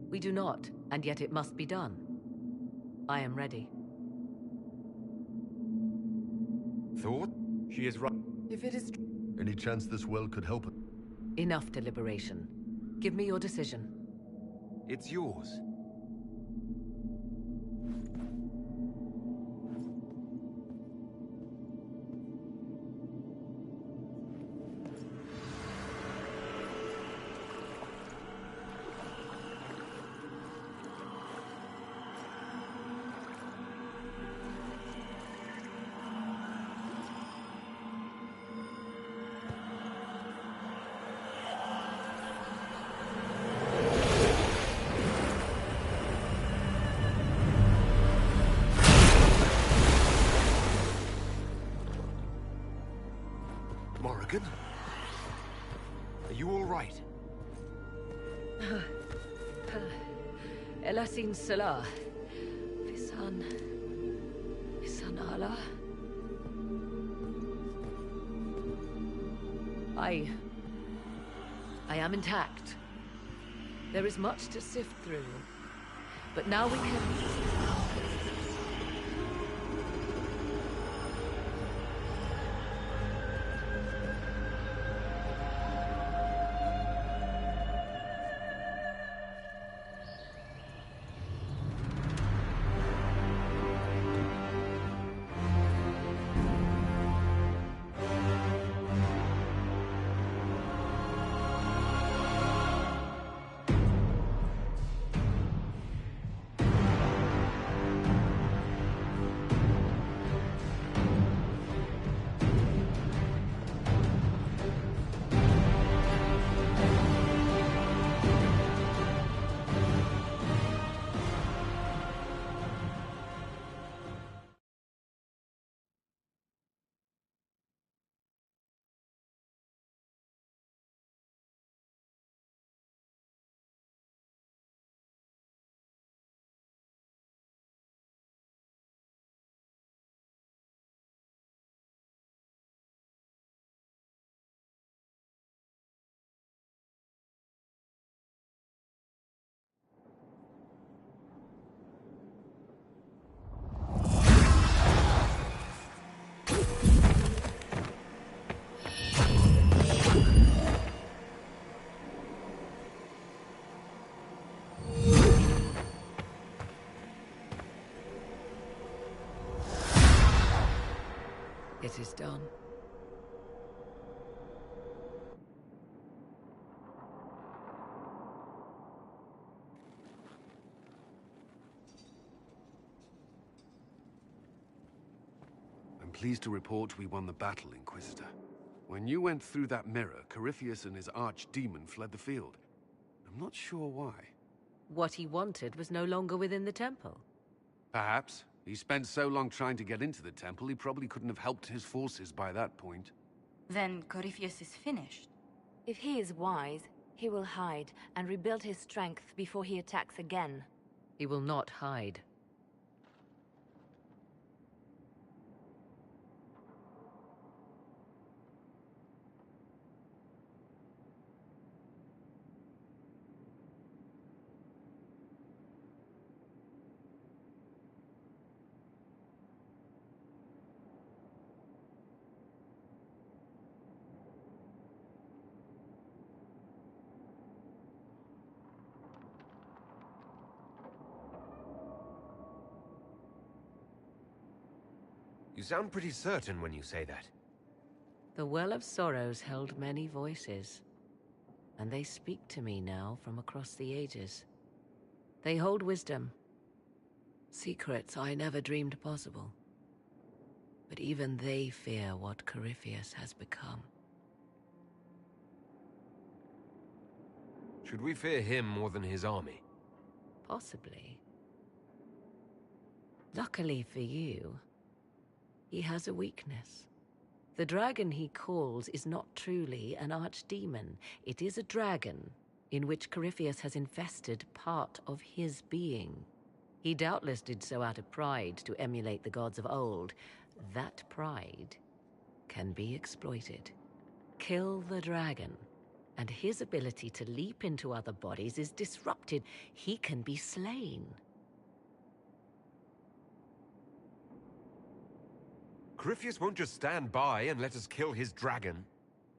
We do not, and yet it must be done. I am ready. Thought? She is right. If it is... Any chance this well could help us? Enough deliberation. Give me your decision. It's yours. Morrigan? Are you all right? Elasin Salah. Visan Allah. I am intact. There is much to sift through. But now we can... It is done. I'm pleased to report we won the battle, Inquisitor. When you went through that mirror, Corypheus and his archdemon fled the field. I'm not sure why. What he wanted was no longer within the temple. Perhaps. He spent so long trying to get into the temple, he probably couldn't have helped his forces by that point. Then Corypheus is finished. If he is wise, he will hide and rebuild his strength before he attacks again. He will not hide. You sound pretty certain when you say that. The Well of Sorrows held many voices. and they speak to me now from across the ages. They hold wisdom. Secrets I never dreamed possible. But even they fear what Corypheus has become. Should we fear him more than his army? Possibly. Luckily for you, he has a weakness. The dragon he calls is not truly an archdemon. It is a dragon in which Corypheus has infested part of his being. He doubtless did so out of pride to emulate the gods of old. That pride can be exploited. Kill the dragon, and his ability to leap into other bodies is disrupted. He can be slain. Corypheus won't just stand by and let us kill his dragon.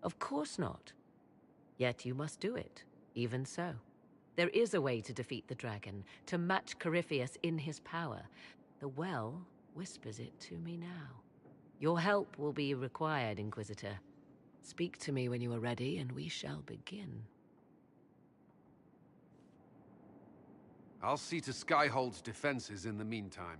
Of course not. Yet you must do it, even so. There is a way to defeat the dragon, to match Corypheus in his power. The well whispers it to me now. Your help will be required, Inquisitor. Speak to me when you are ready, and we shall begin. I'll see to Skyhold's defenses in the meantime.